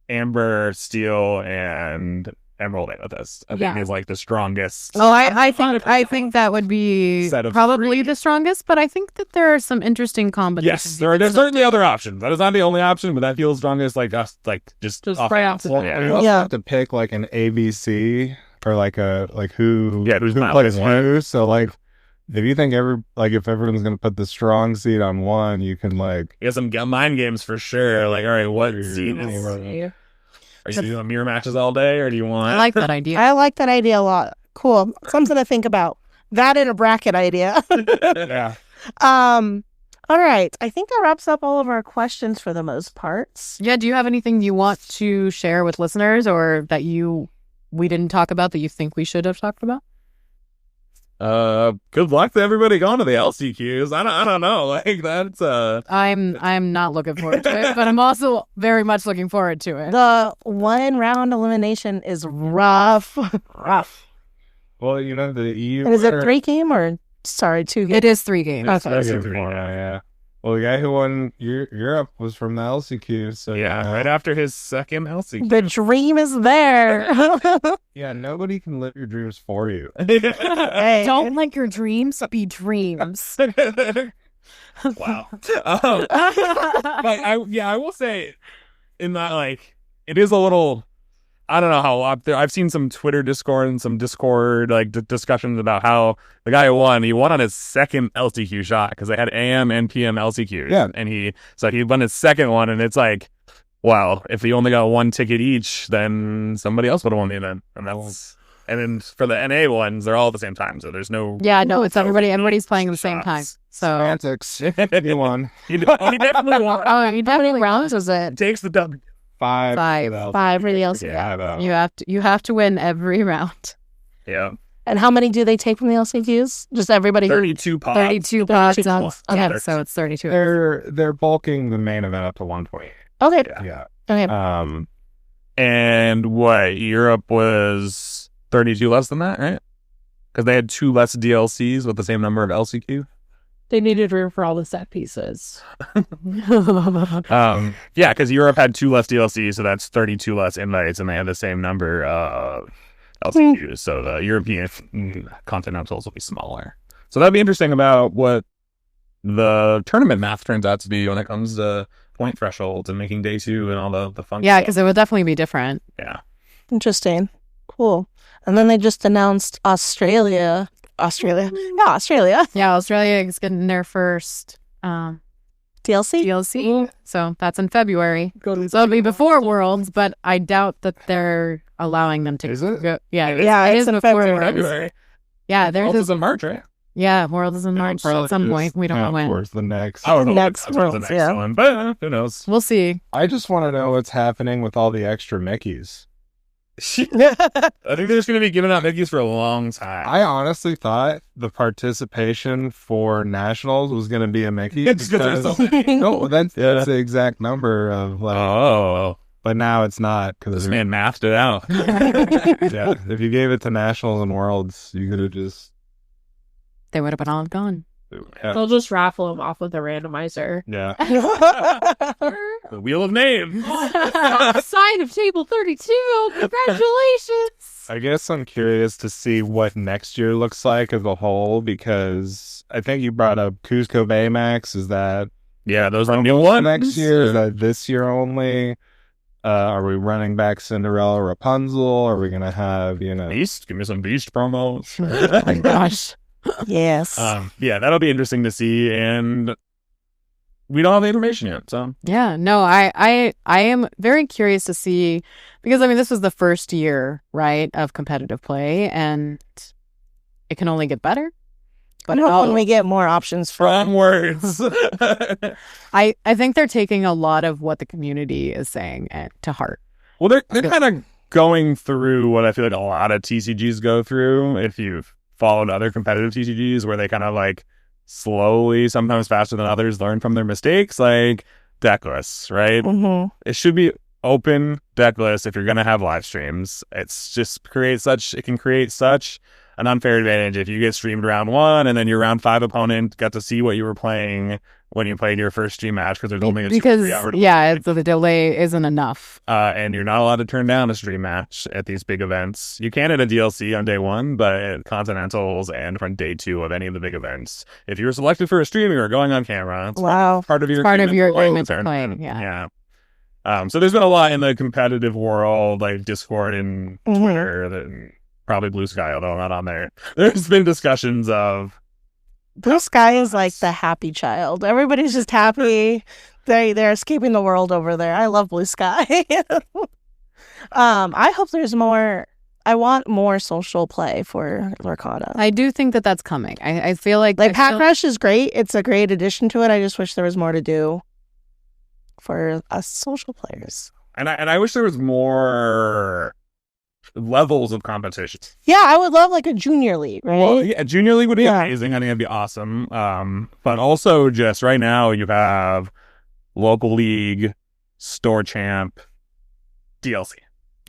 Amber Steel, and Emerald Amethyst. I think is like the strongest. Oh, I think that would be Set of probably the strongest, but I think that there are some interesting combinations. Yes, there's certainly other options. That is not the only option, but that feels strongest. Like us, like just Just off right the off the cuff. top. You also Yeah. have to pick like an ABC or like who Who's who not plays playing who. So like if you think if everyone's gonna put the strong seed on one, you can like You got some mind games for sure. Like, all right, what seed Yeah. is? Are you doing mirror matches all day, or do you want? I like that idea. I like that idea a lot. Cool. Something to think about. That in a bracket idea. Yeah. All right. I think that wraps up all of our questions for the most parts. Yeah, do you have anything you want to share with listeners or that we didn't talk about that you think we should have talked about? Good luck to everybody going to the LCQs. I don't know. Like that's I'm not looking forward to it, but I'm also very much looking forward to it. The 1 round elimination is rough. rough. well, you know, the EU And is it winner- 3 game or sorry, 2 game? It is 3 games. Okay. Yeah. Well, the guy who won Europe was from the LCQ, so yeah. Right after his second LCQ. The dream is there. yeah, nobody can live your dreams for you. Hey. Don't let your dreams be dreams. Wow. But I will say, in that like, it is a little. I don't know how up there. I've seen some Twitter Discord and some Discord like discussions about how the guy who won, he won on his second LCQ shot because they had AM and PM LCQs. Yeah. And he won his second one, and it's like, well, if he only got 1 ticket each, then somebody else would have won the event, and that's. And then for the NA ones, they're all at the same time, so there's no. Yeah, no, it's everybody's playing at the same time. So Semantics. He won. He definitely won. oh, you definitely rounds was it? Takes the W. 5. 5. 5 for the LCQ. Yeah, You have to win every round. Yeah. And how many do they take from the LCQs? Just everybody. 32 pods. 32 pods. Okay. So it's 32. they're bulking the main event up to 1 point. Okay. Yeah. Okay. And what? Europe was 32 less than that, right? Because they had 2 less DLCs with the same number of LCQ. They needed room for all the set pieces. Yeah, because Europe had 2 less DLCs, so that's 32 less invites, and they had the same number of LCQs. So the European continentals will be smaller. So that'd be interesting about what the tournament math turns out to be when it comes to point thresholds and making day 2 and all the fun Yeah, stuff. because it would definitely be different. Yeah. Interesting. Cool. And then they just announced Australia. Yeah, Australia. Yeah, Australia is getting their first DLC? DLC. So that's in February. So it'll be before Worlds, but I doubt that they're allowing them to Is it? go. Yeah, Yeah, it it's is in before February. Worlds. Yeah, there's Worlds is in March, right? Worlds is in March Probably at some just point. We don't know count when. towards the next. I don't know. Next That's what's the Worlds, next yeah. one, but who knows? We'll see. I just want to know what's happening with all the extra Mickeys. I think they're just going to be giving out Mickeys for a long time. I honestly thought the participation for nationals was going to be a Mickey. It's 'cause there's so many. No, that's the exact number of like. Oh, But now it's not this because man mathed it out. yeah, if you gave it to nationals and worlds, you could have just. They would have been all gone. Yeah. They'll just raffle them off with a randomizer. Yeah. The wheel of names. Sign of table 32. Congratulations. I guess I'm curious to see what next year looks like as a whole, because I think you brought up Cusco Baymax. Is that Yeah, those are new ones. next year? Is that this year only? Are we running back Cinderella Rapunzel? Are we going to have, Beast. Give me some Beast promos. Oh my gosh. Yes. Yeah, that'll be interesting to see, and we don't have the information yet. So Yeah, no, I am very curious to see, because I mean this was the first year, right, of competitive play, and it can only get better. But I hope when we get more options for onwards. I think they're taking a lot of what the community is saying to heart. Well, they're kind of going through what I feel like a lot of TCGs go through. If you've followed other competitive TCGs, where they kind of like slowly, sometimes faster than others, learn from their mistakes, like deckless, right? Mhm. It should be open deckless if you're going to have live streams. It's just it can create such an unfair advantage if you get streamed round 1 and then your round 5 opponent got to see what you were playing when you played your first stream match, because there's only a 3-hour delay. the delay isn't enough. And you're not allowed to turn down a stream match at these big events. You can at a DLC on day 1, but at Continentals and from day 2 of any of the big events, if you were selected for a stream, you were going on camera. It's Wow. part of your agreement to turn. play, yeah. So there's been a lot in the competitive world, like Discord and Mhm. Twitter, that probably Blue Sky, although I'm not on there. There's been discussions of Blue Sky is like the happy child. Everybody's just happy. They're escaping the world over there. I love Blue Sky. I hope there's more. I want more social play for Lorcana. I do think that that's coming. I feel like Pack Rush is great. It's a great addition to it. I just wish there was more to do for us social players. and I wish there was more levels of competition. Yeah, I would love like a junior league, right? Well, yeah, Junior League would be Yeah. amazing. I think that'd be awesome. But also just right now you have local league, store champ, DLC.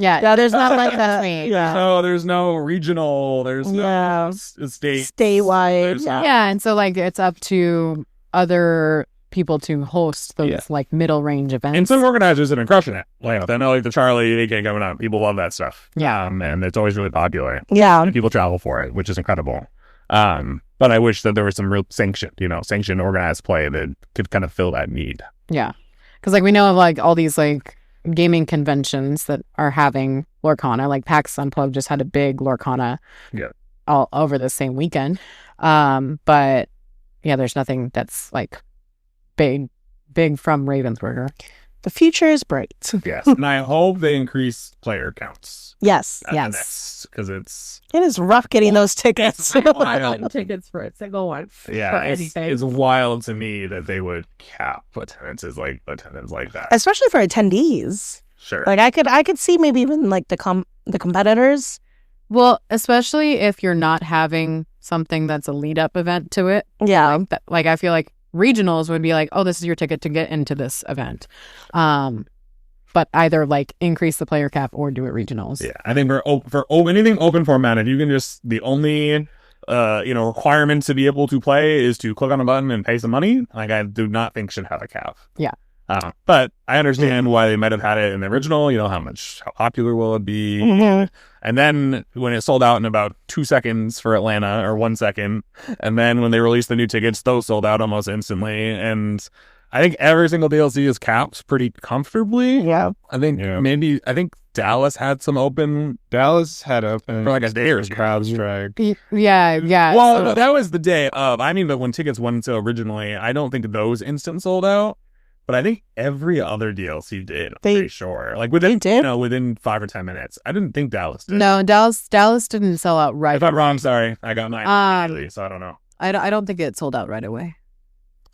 yeah, There's not like that. Between. Yeah. So there's no regional, there's no Yeah. state. Statewide. There's- Yeah. Yeah, and so like it's up to other people to host those Yeah. like middle range events. And some organizers have been crushing it. Like I know, like the Charlie AK coming up, people love that stuff. Yeah. And it's always really popular. Yeah. And people travel for it, which is incredible. But I wish that there was some real sanctioned organized play that could kind of fill that need. Yeah, because like we know of like all these like gaming conventions that are having Lorcana. Like PAX Unplugged just had a big Lorcana, Yeah. all over the same weekend. But yeah, there's nothing that's like big from Ravensburger. The future is bright. Yes. And I hope they increase player counts. Yes. Yes. Because it's It is rough getting those tickets. I got tickets for a single one. For it's anything. wild to me that they would cap attendance like that. Especially for attendees. Sure. Like I could see maybe even like the competitors. Well, especially if you're not having something that's a lead up event to it. Yeah. Like I feel like regionals would be like, oh, this is your ticket to get into this event. But either like increase the player cap or do it regionals. Yeah, I think for anything open format, if you can just the only requirement to be able to play is to click on a button and pay some money. Like I do not think should have a cap. Yeah. But I understand why they might have had it in the original. How popular will it be? Mhm. And then when it sold out in about 2 seconds for Atlanta, or 1 second, and then when they released the new tickets, those sold out almost instantly. And I think every single DLC is capped pretty comfortably. Yeah. I think I think Dallas had some open Dallas had open for like a day or so. CrowdStrike. Yeah. Well, So- that was the day of. I mean, but when tickets went so originally, I don't think those instant sold out. But I think every other DLC did. I'm pretty sure. Like within, did? within 5 or 10 minutes. I didn't think Dallas did. no, Dallas didn't sell out right. If I'm wrong, sorry. I got mine immediately, so I don't know. I don't think it sold out right away.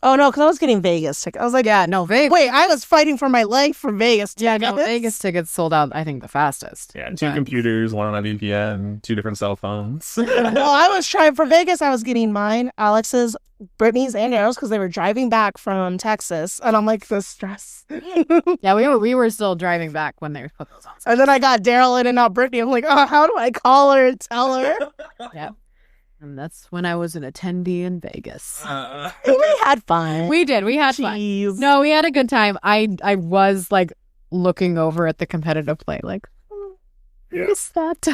Oh no, because I was getting Vegas tickets. I was like, Yeah, no, Vegas. wait, I was fighting for my life for Vegas. Yeah, no, tickets. Vegas tickets sold out, I think, the fastest. Yeah, 2 But- computers, one on a VPN, 2 different cell phones. Well, I was trying for Vegas. I was getting mine, Alex's, Brittany's, and Arrow's because they were driving back from Texas, and I'm like the stress. Yeah, we were still driving back when they put those on. And then I got Daryl in and not Brittany. I'm like, oh, how do I call her and tell her? And that's when I was an attendee in Vegas. We had fun. We did. We had fun. Jeez. No, we had a good time. I was like looking over at the competitive play, like, Yeah. is that?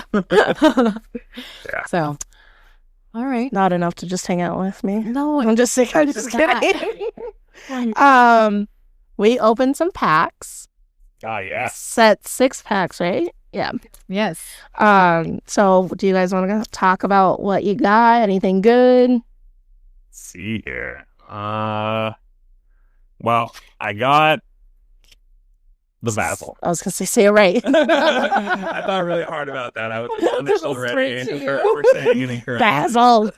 Yeah. So, all right. Not enough to just hang out with me. No, I'm just sick. I'm just kidding. We opened some packs. Yes. Set 6 packs, right? Yeah. yes. So do you guys want to talk about what you got? Anything good? Let's see here. Well, I got the Basil. I was gonna say it right. I thought really hard about that. I was initial ready for saying it incorrect. Basil.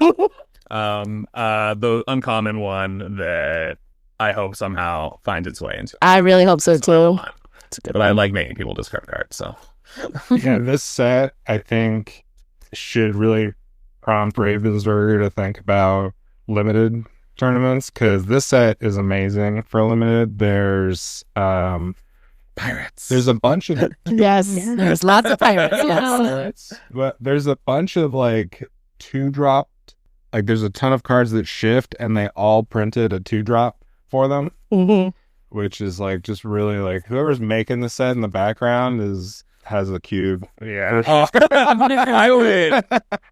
The uncommon one that I hope somehow finds its way into. I really hope so too. It's a good But I one. like making people discard cards, so Yeah, this set I think should really prompt Ravensburger to think about limited tournaments because this set is amazing for limited. There's pirates. there's a bunch of Yes. There's lots of pirates. Yes. but there's a bunch of like 2-drop. Like there's a ton of cards that shift and they all printed a 2-drop for them, hmm which is like just really like whoever's making the set in the background has a cube. Yeah.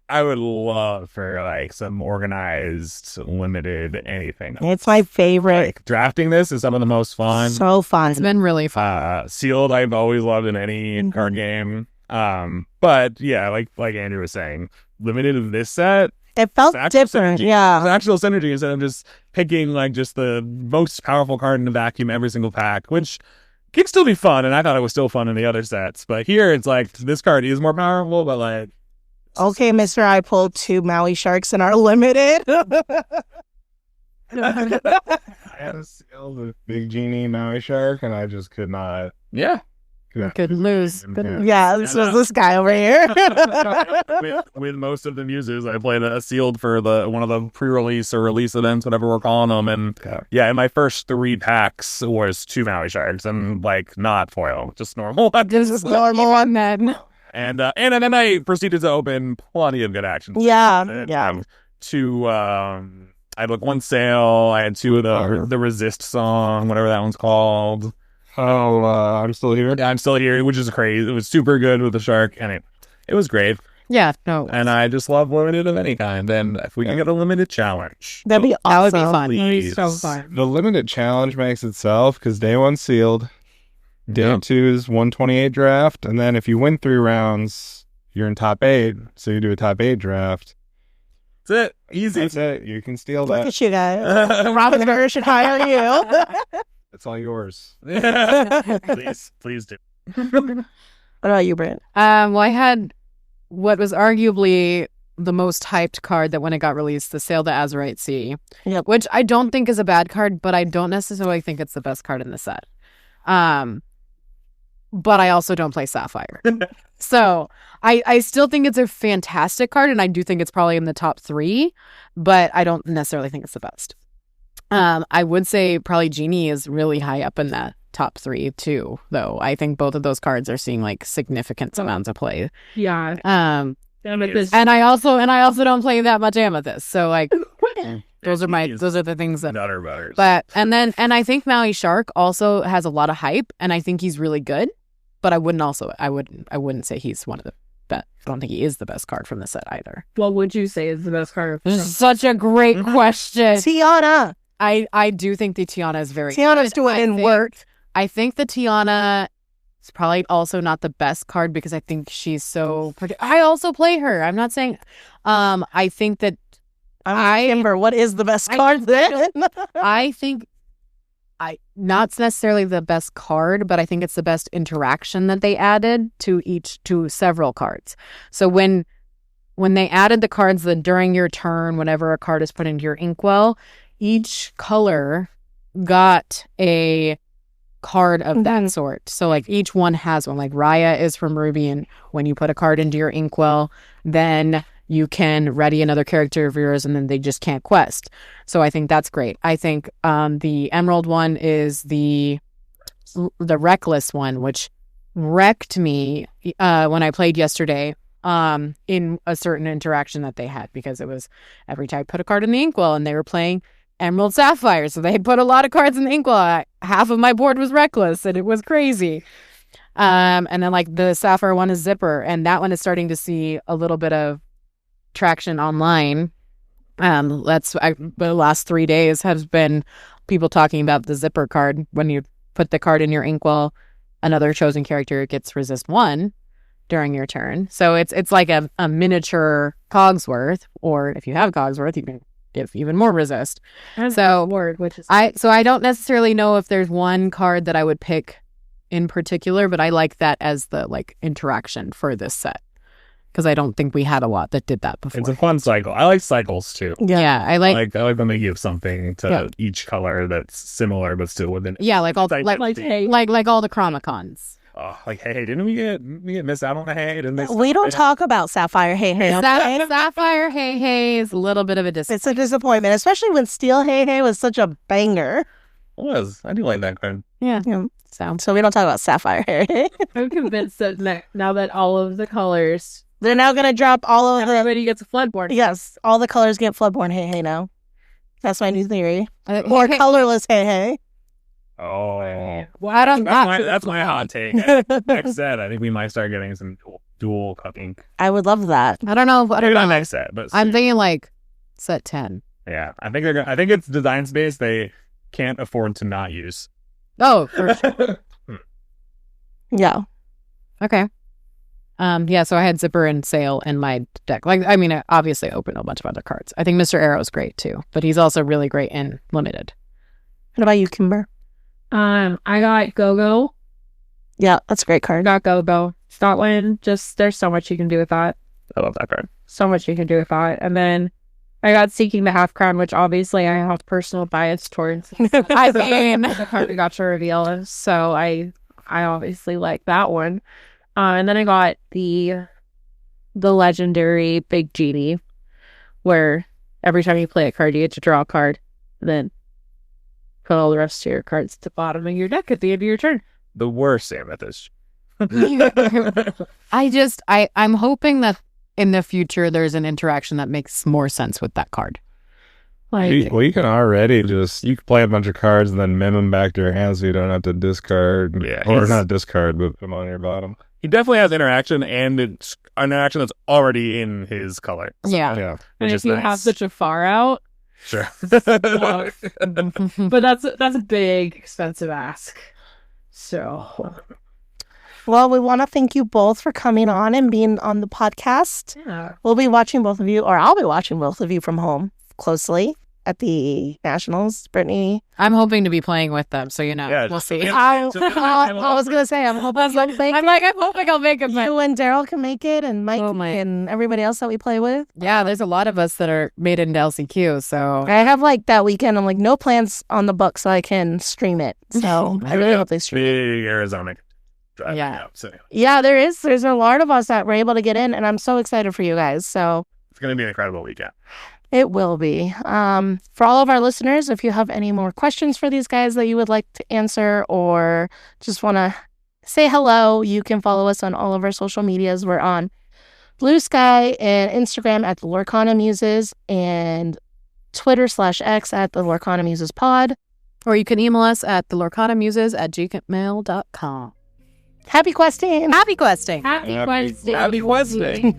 I would love for like some organized limited anything. It's my favorite. Like drafting this is some of the most fun. So fun. It's been really fun. Sealed I've always loved in any card game. But yeah, like Andrew was saying, limited of this set, It felt it's actual different. synergy. Yeah. It's actual synergy instead of just picking like just the most powerful card in the vacuum every single pack, which can still be fun, and I thought it was still fun in the other sets. But here it's like this card is more powerful, but like Okay, Mr. I pulled 2 Maui Sharks in our limited. I had a seal the Big Genie Maui Shark and I just could not. yeah. Could lose. Yeah, this was this guy over here. with most of the muses, I played a sealed for one of the pre-release or release events, whatever we're calling them. And yeah, in my first 3 packs was 2 Maui Sharks and like not foil, just normal. This is normal one then. And then I proceeded to open plenty of good actions. Yeah, yeah. I had like 1 sale. I had 2 of the Resist song, whatever that one's called. Oh, I'm still here. I'm still here, which is crazy. It was super good with the shark, and it was great. Yeah, no. And I just love limited of any kind. And if we can get a limited challenge, That'd be That would be awesome. fun. please. So fun. The limited challenge makes itself because day 1 sealed, day Yeah. 2 is 128 draft, and then if you win 3 rounds, you're in top 8. So you do a top 8 draft. That's it. Easy. That's it. You can steal Look that. at you guys. Robin Burr should hire you. It's all yours. Please do. What about you, Brent? Well, I had what was arguably the most hyped card that when it got released, the Sail the Azurite Sea, Yep. which I don't think is a bad card, but I don't necessarily think it's the best card in the set. But I also don't play Sapphire. So I still think it's a fantastic card, and I do think it's probably in the top 3, but I don't necessarily think it's the best. I would say probably Genie is really high up in that top 3 too, though. I think both of those cards are seeing like significant amounts of play. Yeah. And I also don't play that much Amethyst, so like those are the things that. Nutter butters. But and I think Maui Shark also has a lot of hype, and I think he's really good. But I wouldn't say he's one of the best. I don't think he is the best card from the set either. What would you say is the best card? This is such a great question. Tiana. I do think the Tiana is very Tiana's good. doing work. I think the Tiana is probably also not the best card because I think she's so. I also play her. I'm not saying. I think that Kimber, what is the best card then? I think not necessarily the best card, but I think it's the best interaction that they added to several cards. So when they added the cards that during your turn, whenever a card is put into your inkwell, each color got a card of that sort. So like each one has one. Like Raya is from Ruby, and when you put a card into your inkwell, then you can ready another character of yours, and then they just can't quest. So I think that's great. I think the Emerald one is the Reckless one, which wrecked me when I played yesterday. in a certain interaction that they had, because it was every time I put a card in the inkwell, and they were playing Emerald Sapphire, so they put a lot of cards in the inkwell. Half of my board was Reckless, and it was crazy. And then like the Sapphire one is Zipper, and that one is starting to see a little bit of traction online. The last 3 days has been people talking about the Zipper card. When you put the card in your inkwell, another chosen character gets resist 1 during your turn. So it's like a miniature Cogsworth, or if you have Cogsworth, you can give even more resist. So word, which is I don't necessarily know if there's one card that I would pick in particular, but I like that as the like interaction for this set, because I don't think we had a lot that did that before. It's a fun cycle. I like cycles too. Yeah, I like I like when they give something to each color that's similar but still within. yeah, like all Like, hey. like all the Chromicons. Oh, like hey, didn't we get miss out on a hey? Didn't they? We don't talk about Sapphire Hey Hey. Sapphire Hey Hey is a little bit of a It's a disappointment, especially when Steel Hey Hey was such a banger. It was. I do like that card. Yeah. Yeah. So So we don't talk about Sapphire Hey Hey. I'm convinced that now that all of the colors, They're now going to drop all of the... everybody gets a Floodborn. Yes, all the colors get Floodborn Hey Hey now. That's my new theory. Or Hey, colorless Hey Hey. Oh, well, I don't that's my hot take. Next set, I think we might start getting some dual cupping. I would love that. I don't know. Maybe not next set, but I'm thinking like set 10. yeah, I think I think it's design space they can't afford to not use. Oh, for sure. Yeah. Okay. Yeah, so I had Zipper and Sail in my deck. Like, I mean, I obviously opened a bunch of other cards. I think Mr. Arrow's great too, but he's also really great in limited. What about you, Kimber? I got Go-Go. Yeah, that's a great I card. got Go-Go. Scotland. Just there's so much you can do with that. I love that card. So much you can do with that. And then I got Seeking the Half Crown, which obviously I have personal bias towards. I mean, The card we got to reveal, so I obviously like that one. And then I got the legendary Big Genie, where every time you play a card, you get to draw a card, and then put all the rest of your cards at the bottom of your deck at the end of your turn. The worst amethyst. I'm hoping that in the future there's an interaction that makes more sense with that card. Like, Well, you can already you can play a bunch of cards and then mim them back to your hand so you don't have to discard. Yeah, Or he's- not discard, but put them on your bottom. He definitely has interaction, and it's an interaction that's already in his color. Yeah. Yeah. and Which if is you nice. have the Jafar out, Sure. but that's a big expensive ask. So Well, we want to thank you both for coming on and being on the podcast. yeah, We'll be watching both of you, or I'll be watching both of you from home closely at the Nationals. Brittany. I'm hoping to be playing with them, so Yeah, we'll see. I was going to say, I'm hoping you'll make I'm hoping I'll make it. you and Daryl can make it, and Mike Oh, my. and everybody else that we play with. Yeah, there's a lot of us that are made into LCQ, so I have like that weekend. I'm like no plans on the book, so I can stream it. So I really hope they stream. Big Arizona drive. Yeah. So Yeah, there's a lot of us that were able to get in, and I'm so excited for you guys. So it's going to be an incredible weekend. it will be. For all of our listeners, if you have any more questions for these guys that you would like to answer, or just want to say hello, you can follow us on all of our social medias. We're on Blue Sky and Instagram at the Lorcana Muses, and Twitter/X at the Lorcana Muses Pod. or you can email us at thelorcanamuses@gmail.com. Happy questing! Happy questing. happy questing. Happy Wednesday.